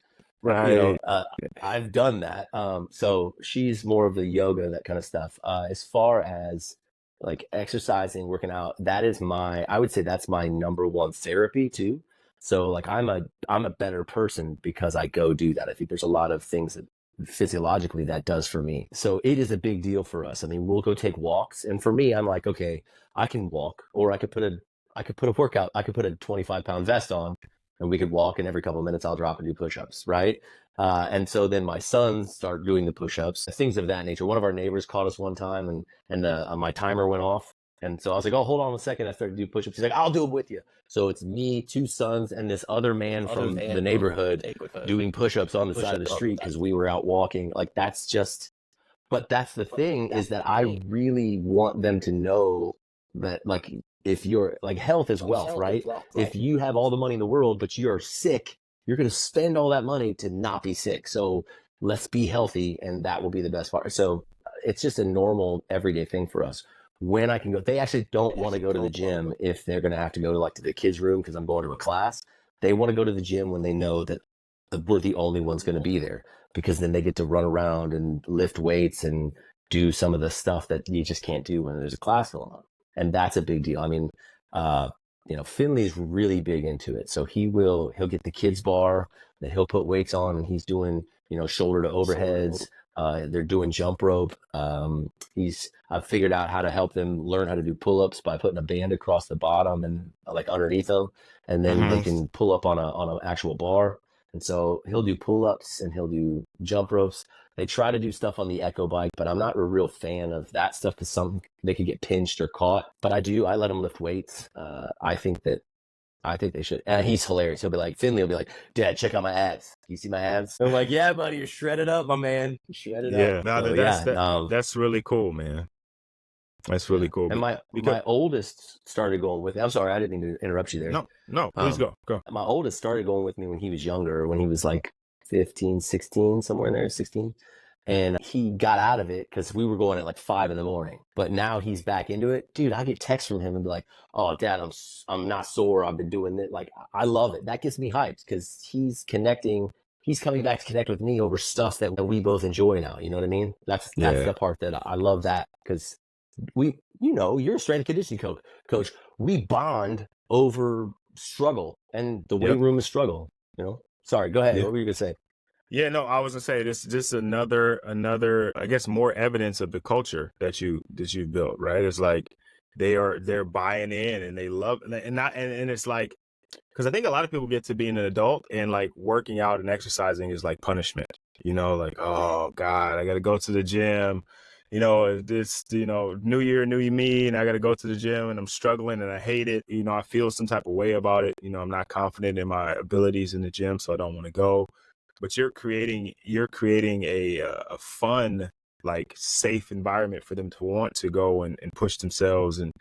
you know, Right. I've done that. So she's more of the yoga, that kind of stuff. As far as like exercising, working out, I would say that's my number one therapy too. So like I'm a better person because I go do that. I think there's a lot of things that physiologically that does for me. So it is a big deal for us. I mean, we'll go take walks, and for me, I'm like, okay, I can walk, or I could put a workout, I could put a 25-pound vest on, and we could walk, and every couple of minutes I'll drop and do push-ups, right? And so then my sons start doing the push-ups, things of that nature. One of our neighbors caught us one time, and my timer went off. And so I was like, oh, hold on a second. I started to do push-ups. He's like, I'll do them with you. So it's me, two sons, and this other man from the neighborhood doing push-ups on the side of the street because we were out walking. Like that's just, but that's the thing, is that I really want them to know that, like, if you're like, health is wealth, right? If you have all the money in the world, but you're sick, you're going to spend all that money to not be sick. So let's be healthy, and that will be the best part. So it's just a normal everyday thing for us. When I can go, they actually don't want to go to the gym if they're going to have to go to like to the kids' room because I'm going to a class. They want to go to the gym when they know that we're the only ones going to be there, because then they get to run around and lift weights and do some of the stuff that you just can't do when there's a class going on. And that's a big deal. I mean, Finley's really big into it. So he'll get the kids bar that he'll put weights on, and he's doing, shoulder to overheads. They're doing jump rope. I've figured out how to help them learn how to do pull-ups by putting a band across the bottom and like underneath them, and then they can pull up on an actual bar. And so he'll do pull-ups and he'll do jump ropes. They try to do stuff on the Echo bike, but I'm not a real fan of that stuff because they could get pinched or caught. But I let them lift weights. I think they should. And he's hilarious. Finley will be like, Dad, check out my abs. You see my abs? I'm like, yeah, buddy, you're shredded up, my man. You're shredded Yeah. up. No, that's really cool, man. That's really cool. And my oldest started going with me. I'm sorry, I didn't mean to interrupt you there. No, please go. My oldest started going with me when he was younger, when he was like 15, 16, somewhere in there, 16. And he got out of it because we were going at like 5 a.m. But now he's back into it. Dude, I get texts from him and be like, oh, Dad, I'm not sore. I've been doing it. Like, I love it. That gets me hyped because he's connecting. He's coming back to connect with me over stuff that we both enjoy now. You know what I mean? That's the part that I love, that because you're a strength and conditioning coach. We bond over struggle, and the weight room is struggle. Sorry, go ahead. What were you gonna say? Yeah, no, I was gonna say this just another I guess more evidence of the culture that you've built, right? It's like they're buying in and they love, and it's like, because I think a lot of people get to being an adult and like working out and exercising is like punishment, like, oh God, I gotta go to the gym. This, new year, new me, and I got to go to the gym and I'm struggling and I hate it. I feel some type of way about it. I'm not confident in my abilities in the gym, so I don't want to go. But you're creating a fun, like, safe environment for them to want to go and push themselves. And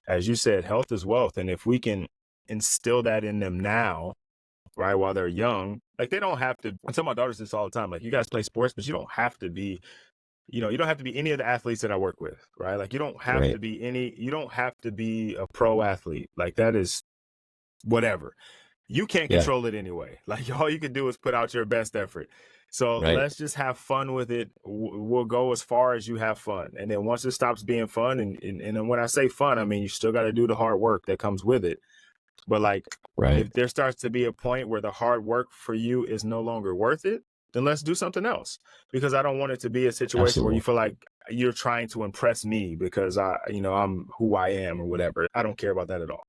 as you said, health is wealth. And if we can instill that in them now, right, while they're young, like, they don't have to. I tell my daughters this all the time, like, you guys play sports, but you don't have to be you don't have to be any of the athletes that I work with, right? Like, you don't have to be you don't have to be a pro athlete. Like, that is whatever. You can't control it anyway. Like, all you can do is put out your best effort. So let's just have fun with it. We'll go as far as you have fun. And then once it stops being fun, and when I say fun, I mean, you still got to do the hard work that comes with it. But like, if there starts to be a point where the hard work for you is no longer worth it, then let's do something else. Because I don't want it to be a situation where you feel like you're trying to impress me because I'm who I am or whatever. I don't care about that at all.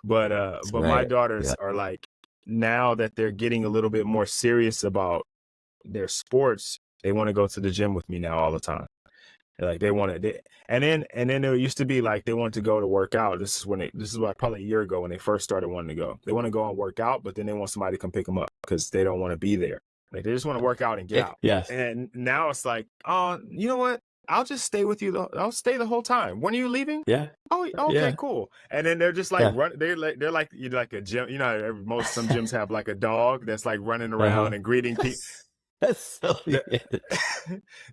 But my daughters are like, now that they're getting a little bit more serious about their sports, they want to go to the gym with me now all the time. Like they wanted, and then there used to be like they wanted to go to work out. This is like probably a year ago when they first started wanting to go. They want to go and work out, but then they want somebody to come pick them up because they don't want to be there. Like they just want to work out and get out. Yes. And now it's like, oh, you know what? I'll just stay with you. I'll stay the whole time. When are you leaving? Yeah. Oh, okay, Yeah. cool. And then they're just like Yeah. run. They're like you like a gym. You know, some gyms have like a dog that's like running around and greeting people. That's so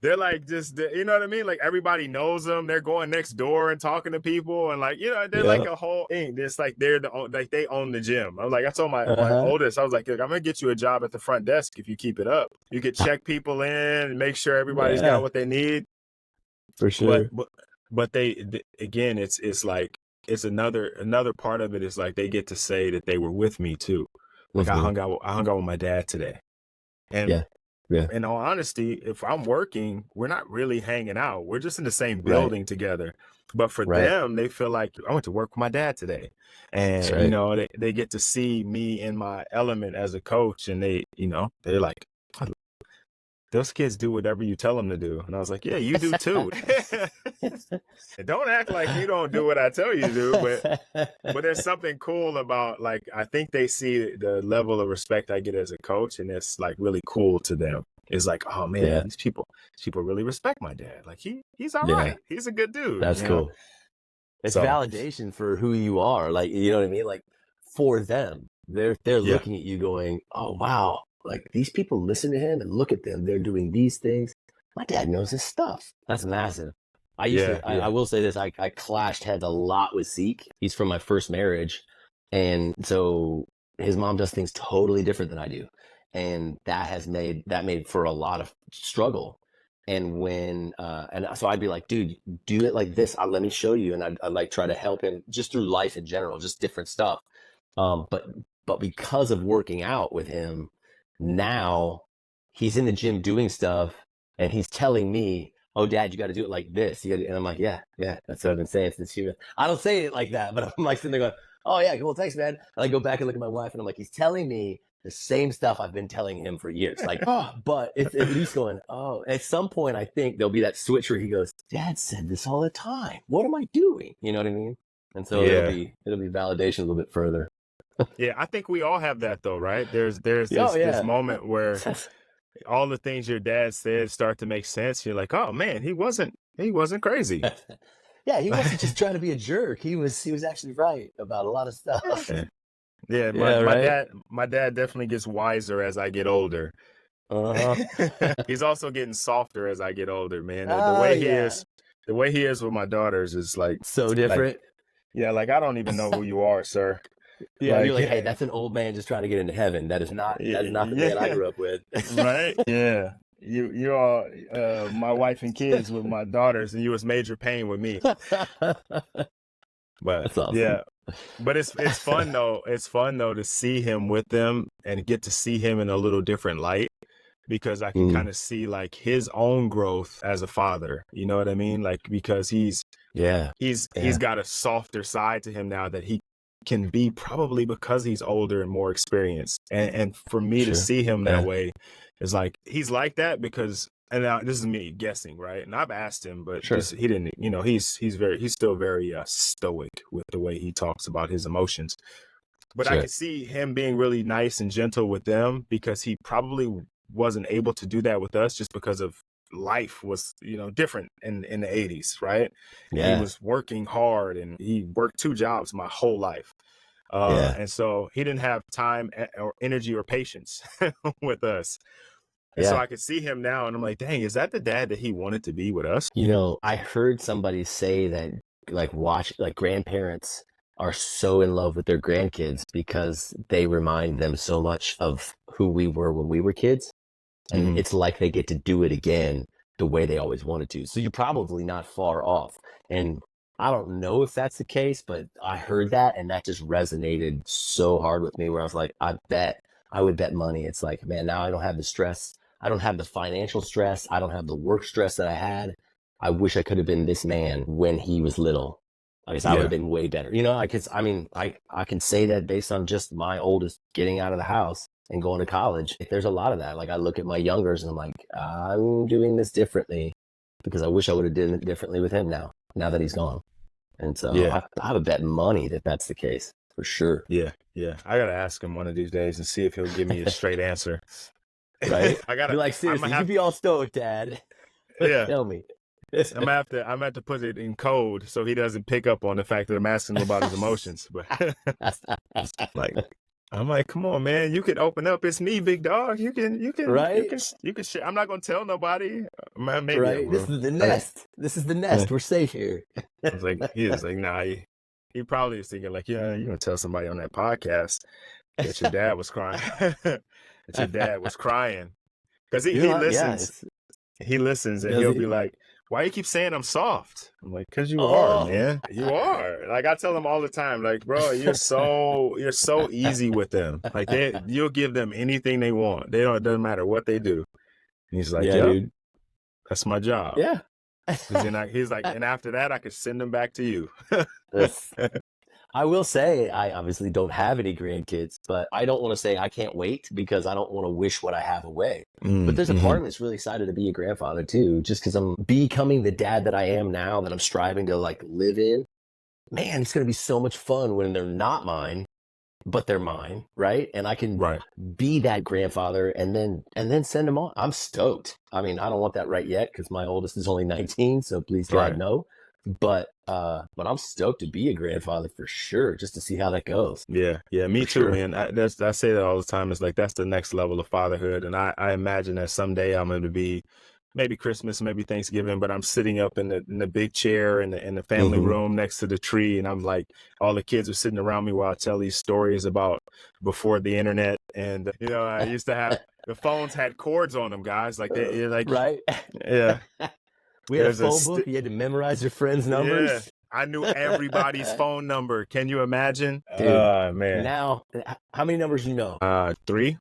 They're like you know what I mean? Like everybody knows them. They're going next door and talking to people, and like, you know, they're like a whole thing. It's like like they own the gym. I was like, I told my oldest, I was like, look, I'm gonna get you a job at the front desk if you keep it up. You could check people in and make sure everybody's got what they need. For sure. But they again, it's like it's another part of it is like they get to say that they were with me too. Like I hung out with my dad today, and in all honesty, if I'm working, we're not really hanging out. We're just in the same building together. But for them, they feel like I went to work with my dad today. And, you know, they get to see me in my element as a coach. And they, you know, they're like, those kids do whatever you tell them to do. And I was like, yeah, you do too. And don't act like you don't do what I tell you to do. But there's something cool about, like, I think they see the level of respect I get as a coach, and it's like really cool to them. It's like, oh man, these people really respect my dad. Like he's all right. He's a good dude. That's cool. It's validation for who you are. Like, you know what I mean? Like for them, they're looking at you going, oh wow. Like these people listen to him and look at them. They're doing these things. My dad knows his stuff. That's massive. I will say this. I clashed heads a lot with Zeke. He's from my first marriage. And so his mom does things totally different than I do. And that made for a lot of struggle. And and so I'd be like, dude, do it like this. Let me show you. And I'd like try to help him just through life in general, just different stuff. But because of working out with him, now he's in the gym doing stuff and he's telling me, oh dad, you got to do it like this. And I'm like, yeah, that's what I've been saying since I don't say it like that, but I'm like sitting there going, oh yeah, cool, thanks man. And I go back and look at my wife and I'm like, he's telling me the same stuff I've been telling him for years. Like, but it's at least going, oh, at some point I think there'll be that switch where he goes, dad said this all the time. What am I doing? You know what I mean? And so it'll be validation a little bit further. Yeah, I think we all have that though, right? There's this moment where all the things your dad said start to make sense. You're like, oh man, he wasn't crazy. Yeah, he wasn't just trying to be a jerk. He was actually right about a lot of stuff. Yeah, my dad definitely gets wiser as I get older. He's also getting softer as I get older, man. The way he is with my daughters is like so different. Like I don't even know who you are, sir. Yeah, you're like, hey, that's an old man just trying to get into heaven. That is not the man I grew up with. Right? Yeah. You are my wife and kids with my daughters, and you was major pain with me. But that's awesome. Yeah. But it's fun though. It's fun though to see him with them and get to see him in a little different light, because I can kind of see like his own growth as a father. You know what I mean? Like because he's got a softer side to him now that he can be, probably because he's older and more experienced. And for me to see him that way is like, he's like that because, and now this is me guessing, right? And I've asked him, but he didn't, you know, he's still very stoic with the way he talks about his emotions. But I can see him being really nice and gentle with them because he probably wasn't able to do that with us just because of life was, you know, different in the 80s, right? He was working hard and he worked 2 jobs my whole life. And so he didn't have time or energy or patience with us. And so I could see him now and I'm like, dang, is that the dad that he wanted to be with us? You know, I heard somebody say that like grandparents are so in love with their grandkids because they remind them so much of who we were when we were kids. And it's like they get to do it again the way they always wanted to. So you're probably not far off. And I don't know if that's the case, but I heard that and that just resonated so hard with me where I was like, I would bet money. It's like, man, now I don't have the stress. I don't have the financial stress. I don't have the work stress that I had. I wish I could have been this man when he was little. I guess I would have been way better. You know, I can say that based on just my oldest getting out of the house and going to college. There's a lot of that. Like I look at my youngers and I'm like, I'm doing this differently. because I wish I would have done it differently with him now that he's gone. And so Yeah. I would bet money that that's the case for sure. Yeah. I gotta ask him one of these days and see if he'll give me a straight answer. Right? I gotta Be like, seriously, you be all stoked, Dad. Yeah. Tell me. I'm gonna have to put it in code so he doesn't pick up on the fact that I'm asking him about his emotions. But like, I'm like, come on, man, you can open up. It's me, big dog. You can, Right? you can share. I'm not gonna tell nobody. Man, maybe I Right? will. This is the nest. This is the nest. We're safe here. I was like, he was like, nah. He probably is thinking like, yeah, you gonna tell somebody on that podcast that your dad was crying. That your dad was crying because he listens. He listens and he'll be like, why you keep saying I'm soft? I'm like, because you are, man. You are. Like, I tell them all the time, like, bro, you're so easy with them. Like, you'll give them anything they want. It doesn't matter what they do. And he's like, yeah, dude, that's my job. Yeah. He's like, and after that, I could send them back to you. I will say, I obviously don't have any grandkids, but I don't want to say I can't wait because I don't want to wish what I have away. But there's a part of me that's really excited to be a grandfather too, just because I'm becoming the dad that I am now, that I'm striving to like live in. Man, it's going to be so much fun when they're not mine, but they're mine, right? And I can be that grandfather and then send them on. I'm stoked. I mean, I don't want that right yet because my oldest is only 19, so please God no. But I'm stoked to be a grandfather for sure, just to see how that goes. Yeah, me too, man. I say that all the time. It's like that's the next level of fatherhood, and I imagine that someday I'm going to be maybe Christmas, maybe Thanksgiving, but I'm sitting up in the big chair in the family room next to the tree, and I'm like, all the kids are sitting around me while I tell these stories about before the internet, and I used to have the phones had cords on them, guys, like they like yeah. We had a phone book. You had to memorize your friends' numbers. Yeah, I knew everybody's phone number. Can you imagine? Dude, man. Now, how many numbers you know? 3,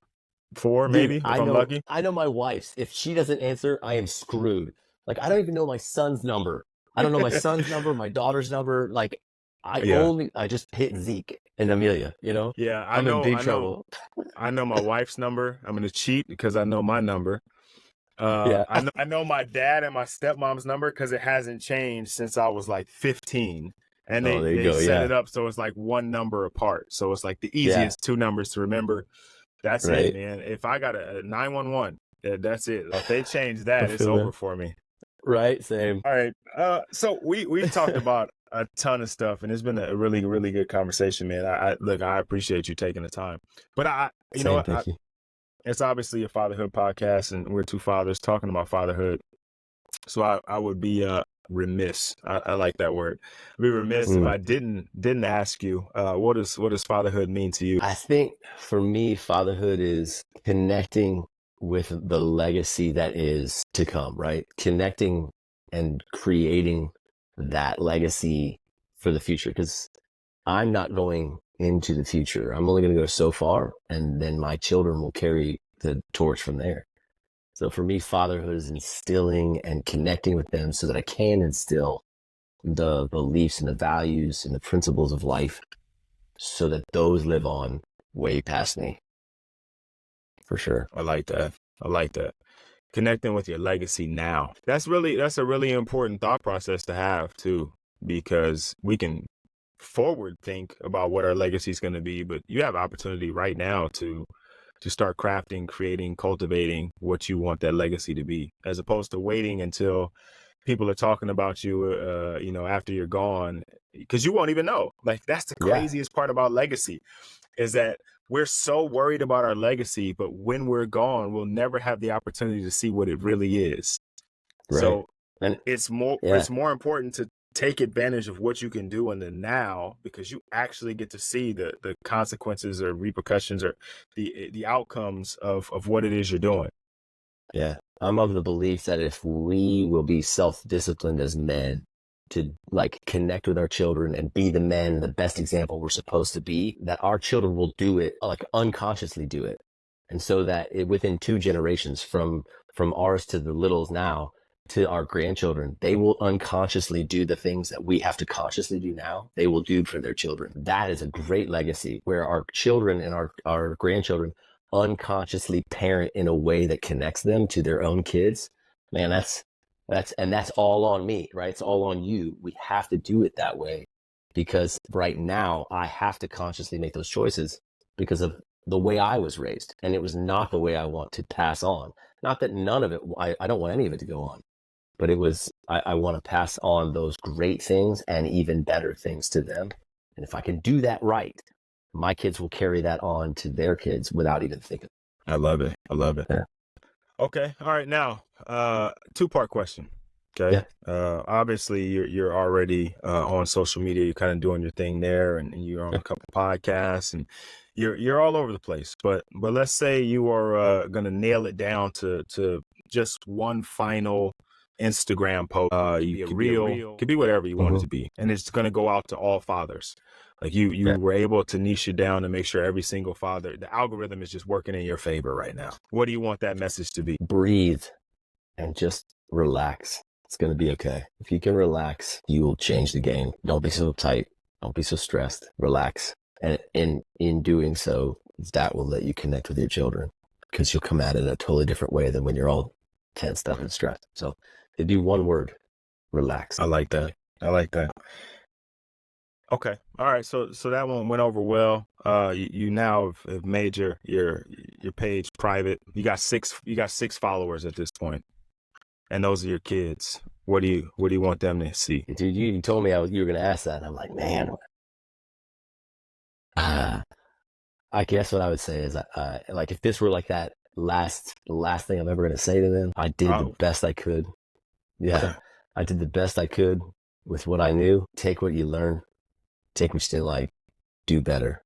4, maybe, if I'm lucky. I know my wife's. If she doesn't answer, I am screwed. Like, I don't even know my son's number. I don't know my son's number, my daughter's number. Like, I just hit Zeke and Amelia, Yeah, I'm in big trouble. I know my wife's number. I'm going to cheat because I know my number. I know my dad and my stepmom's number because it hasn't changed since I was like 15, and they set it up so it's like one number apart. So it's like the easiest 2 numbers to remember. That's it, man. If I got a 911, that's it. If they change that, it's over for me. Right, same. All right. So we've talked about a ton of stuff, and it's been a really, really good conversation, man. I appreciate you taking the time. But Thank you. It's obviously a fatherhood podcast, and we're 2 fathers talking about fatherhood. So I would be remiss. I like that word. I'd be remiss if I didn't ask you, what does fatherhood mean to you? I think for me, fatherhood is connecting with the legacy that is to come, right? Connecting and creating that legacy for the future, because I'm not going into the future. I'm only going to go so far, and then my children will carry the torch from there. So for me, fatherhood is instilling and connecting with them so that I can instill the beliefs and the values and the principles of life so that those live on way past me. For sure. I like that. Connecting with your legacy now. That's a really important thought process to have too, because we can forward think about what our legacy is going to be, but you have opportunity right now to start crafting, creating, cultivating what you want that legacy to be, as opposed to waiting until people are talking about you, after you're gone, because you won't even know. Like, that's the craziest part about legacy, is that we're so worried about our legacy, but when we're gone, we'll never have the opportunity to see what it really is. Right. So it's more important to take advantage of what you can do in the now, because you actually get to see the consequences or repercussions or the outcomes of what it is you're doing. Yeah. I'm of the belief that if we will be self-disciplined as men to like connect with our children and be the men, the best example we're supposed to be, that our children will do it, like unconsciously do it. And so that within 2 generations from ours to the littles now, to our grandchildren, they will unconsciously do the things that we have to consciously do now. They will do for their children. That is a great legacy, where our children and our grandchildren unconsciously parent in a way that connects them to their own kids. Man, That's all on me, right? It's all on you. We have to do it that way because right now I have to consciously make those choices because of the way I was raised. And it was not the way I want to pass on. Not that none of it, I don't want any of it to go on, but it was, I want to pass on those great things and even better things to them. And if I can do that right, my kids will carry that on to their kids without even thinking. I love it. I love it. Yeah. Okay. All right. Now, two-part question. Okay. Obviously you're already on social media. You're kind of doing your thing there, and you're on a couple podcasts, and you're all over the place. But let's say you are gonna nail it down to just one final Instagram post. You could be a reel, could be whatever you want it to be, and it's gonna go out to all fathers. Like you were able to niche it down and make sure every single father, the algorithm is just working in your favor right now. What do you want that message to be? Breathe and just relax. It's going to be okay. If you can relax, you will change the game. Don't be so tight. Don't be so stressed. Relax. And in doing so, that will let you connect with your children because you'll come at it in a totally different way than when you're all tensed up and stressed. So if you do one word, relax. I like that. I like that. Okay. All right. So that one went over well. You now have made your page private. You got six followers at this point, and those are your kids. What do you want them to see? Dude, you told me you were going to ask that, and I'm like, man. I guess what I would say is, like, if this were like that the last thing I'm ever going to say to them, I did the best I could. Yeah, I did the best I could with what I knew. Take what you learn. Take what you didn't like. Do better.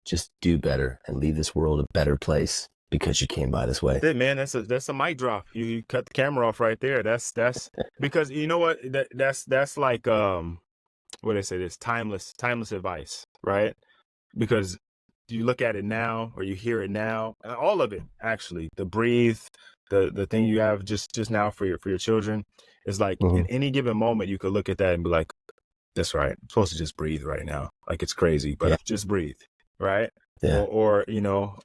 Just do better and leave this world a better place because you came by this way. That's it, man. That's a mic drop. You cut the camera off right there. That's because you know what? That's like what they say, this timeless advice, right? Because you look at it now or you hear it now, all of it actually, the breathe, the thing you have just now for your children is like in any given moment you could look at that and be like, that's right. I'm supposed to just breathe right now. Like it's crazy, but just breathe, right? Yeah. Or you know,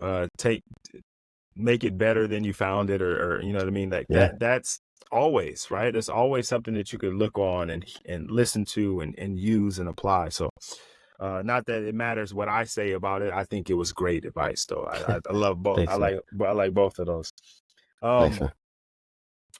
make it better than you found it, or you know what I mean? Like that's always right. There's always something that you could look on and listen to and use and apply. So not that it matters what I say about it. I think it was great advice though. I love both. Thanks, I like both of those. Thanks, man.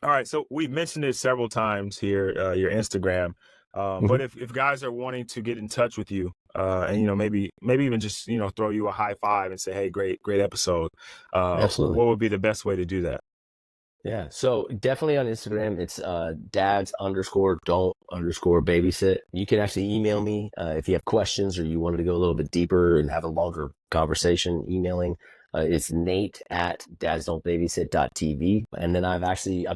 All right. So we've mentioned it several times here, your Instagram. But if guys are wanting to get in touch with you, and you know, maybe even just, you know, throw you a high five and say, hey, great episode. Absolutely. What would be the best way to do that? Yeah. So definitely on Instagram, it's dads_don't_babysit. You can actually email me if you have questions or you wanted to go a little bit deeper and have a longer conversation. Emailing it's nate@dadsdon'tbabysit.tv. And then I've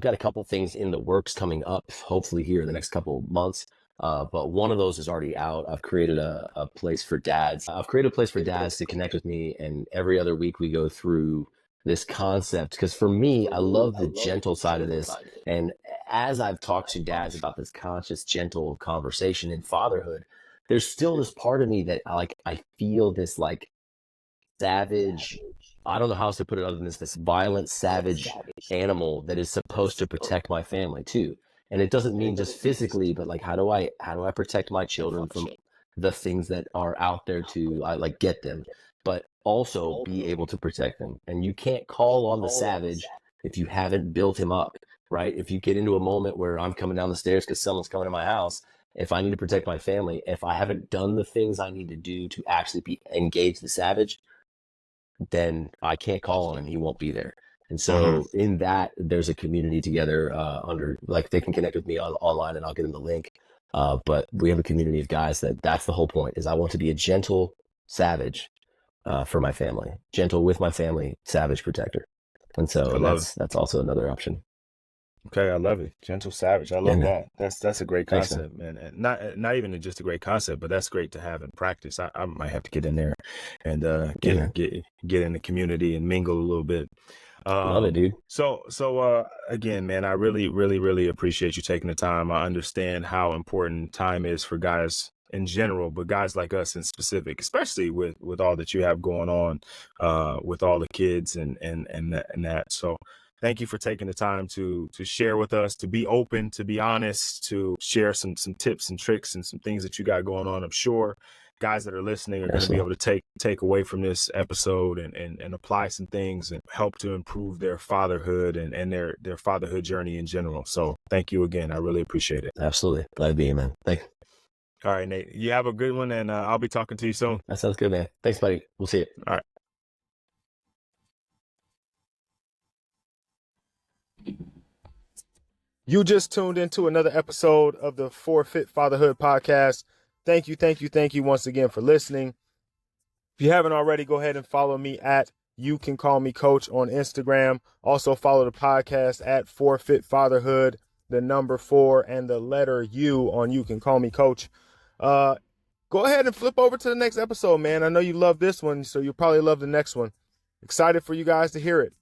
got a couple things in the works coming up, hopefully here in the next couple of months. But one of those is already out. I've created a place for dads. I've created a place for dads to connect with me. And every other week we go through this concept. Because for me, I love the gentle side of this. And as I've talked to dads about this conscious, gentle conversation in fatherhood, there's still this part of me that I feel this like savage, I don't know how else to put it other than this violent, savage animal that is supposed to protect my family too. And it doesn't mean just physically, but like, how do I protect my children from the things that are out there to get them, but also be able to protect them. And you can't call on the savage if you haven't built him up, right? If you get into a moment where I'm coming down the stairs because someone's coming to my house, if I need to protect my family, if I haven't done the things I need to do to actually engage the savage, then I can't call on him. He won't be there. And so in that, there's a community together under, like, they can connect with me online and I'll give them the link. But we have a community of guys that's the whole point, is I want to be a gentle savage for my family, gentle with my family, savage protector. And so that's also another option. Okay, I love it. Gentle savage. I love that. That's a great concept, man. And not even just a great concept, but that's great to have in practice. I might have to get in there and get in the community and mingle a little bit. Love it, dude. So again, man, I really, really, really appreciate you taking the time. I understand how important time is for guys in general, but guys like us in specific, especially with all that you have going on with all the kids and that. So thank you for taking the time to share with us, to be open, to be honest, to share some tips and tricks and some things that you got going on. I'm sure guys that are listening are going to be able to take away from this episode and apply some things and help to improve their fatherhood and their fatherhood journey in general. So thank you again. I really appreciate it. Absolutely. Glad to be here, man. Thanks. All right, Nate, you have a good one, and I'll be talking to you soon. That sounds good, man. Thanks, buddy. We'll see you. All right. You just tuned into another episode of the Forfeit Fatherhood podcast. Thank you once again for listening. If you haven't already, go ahead and follow me at You Can Call Me Coach on Instagram. Also follow the podcast at Forfeit Fatherhood, the number 4 and the letter U on You Can Call Me Coach. Go ahead and flip over to the next episode, man. I know you love this one, so you'll probably love the next one. Excited for you guys to hear it.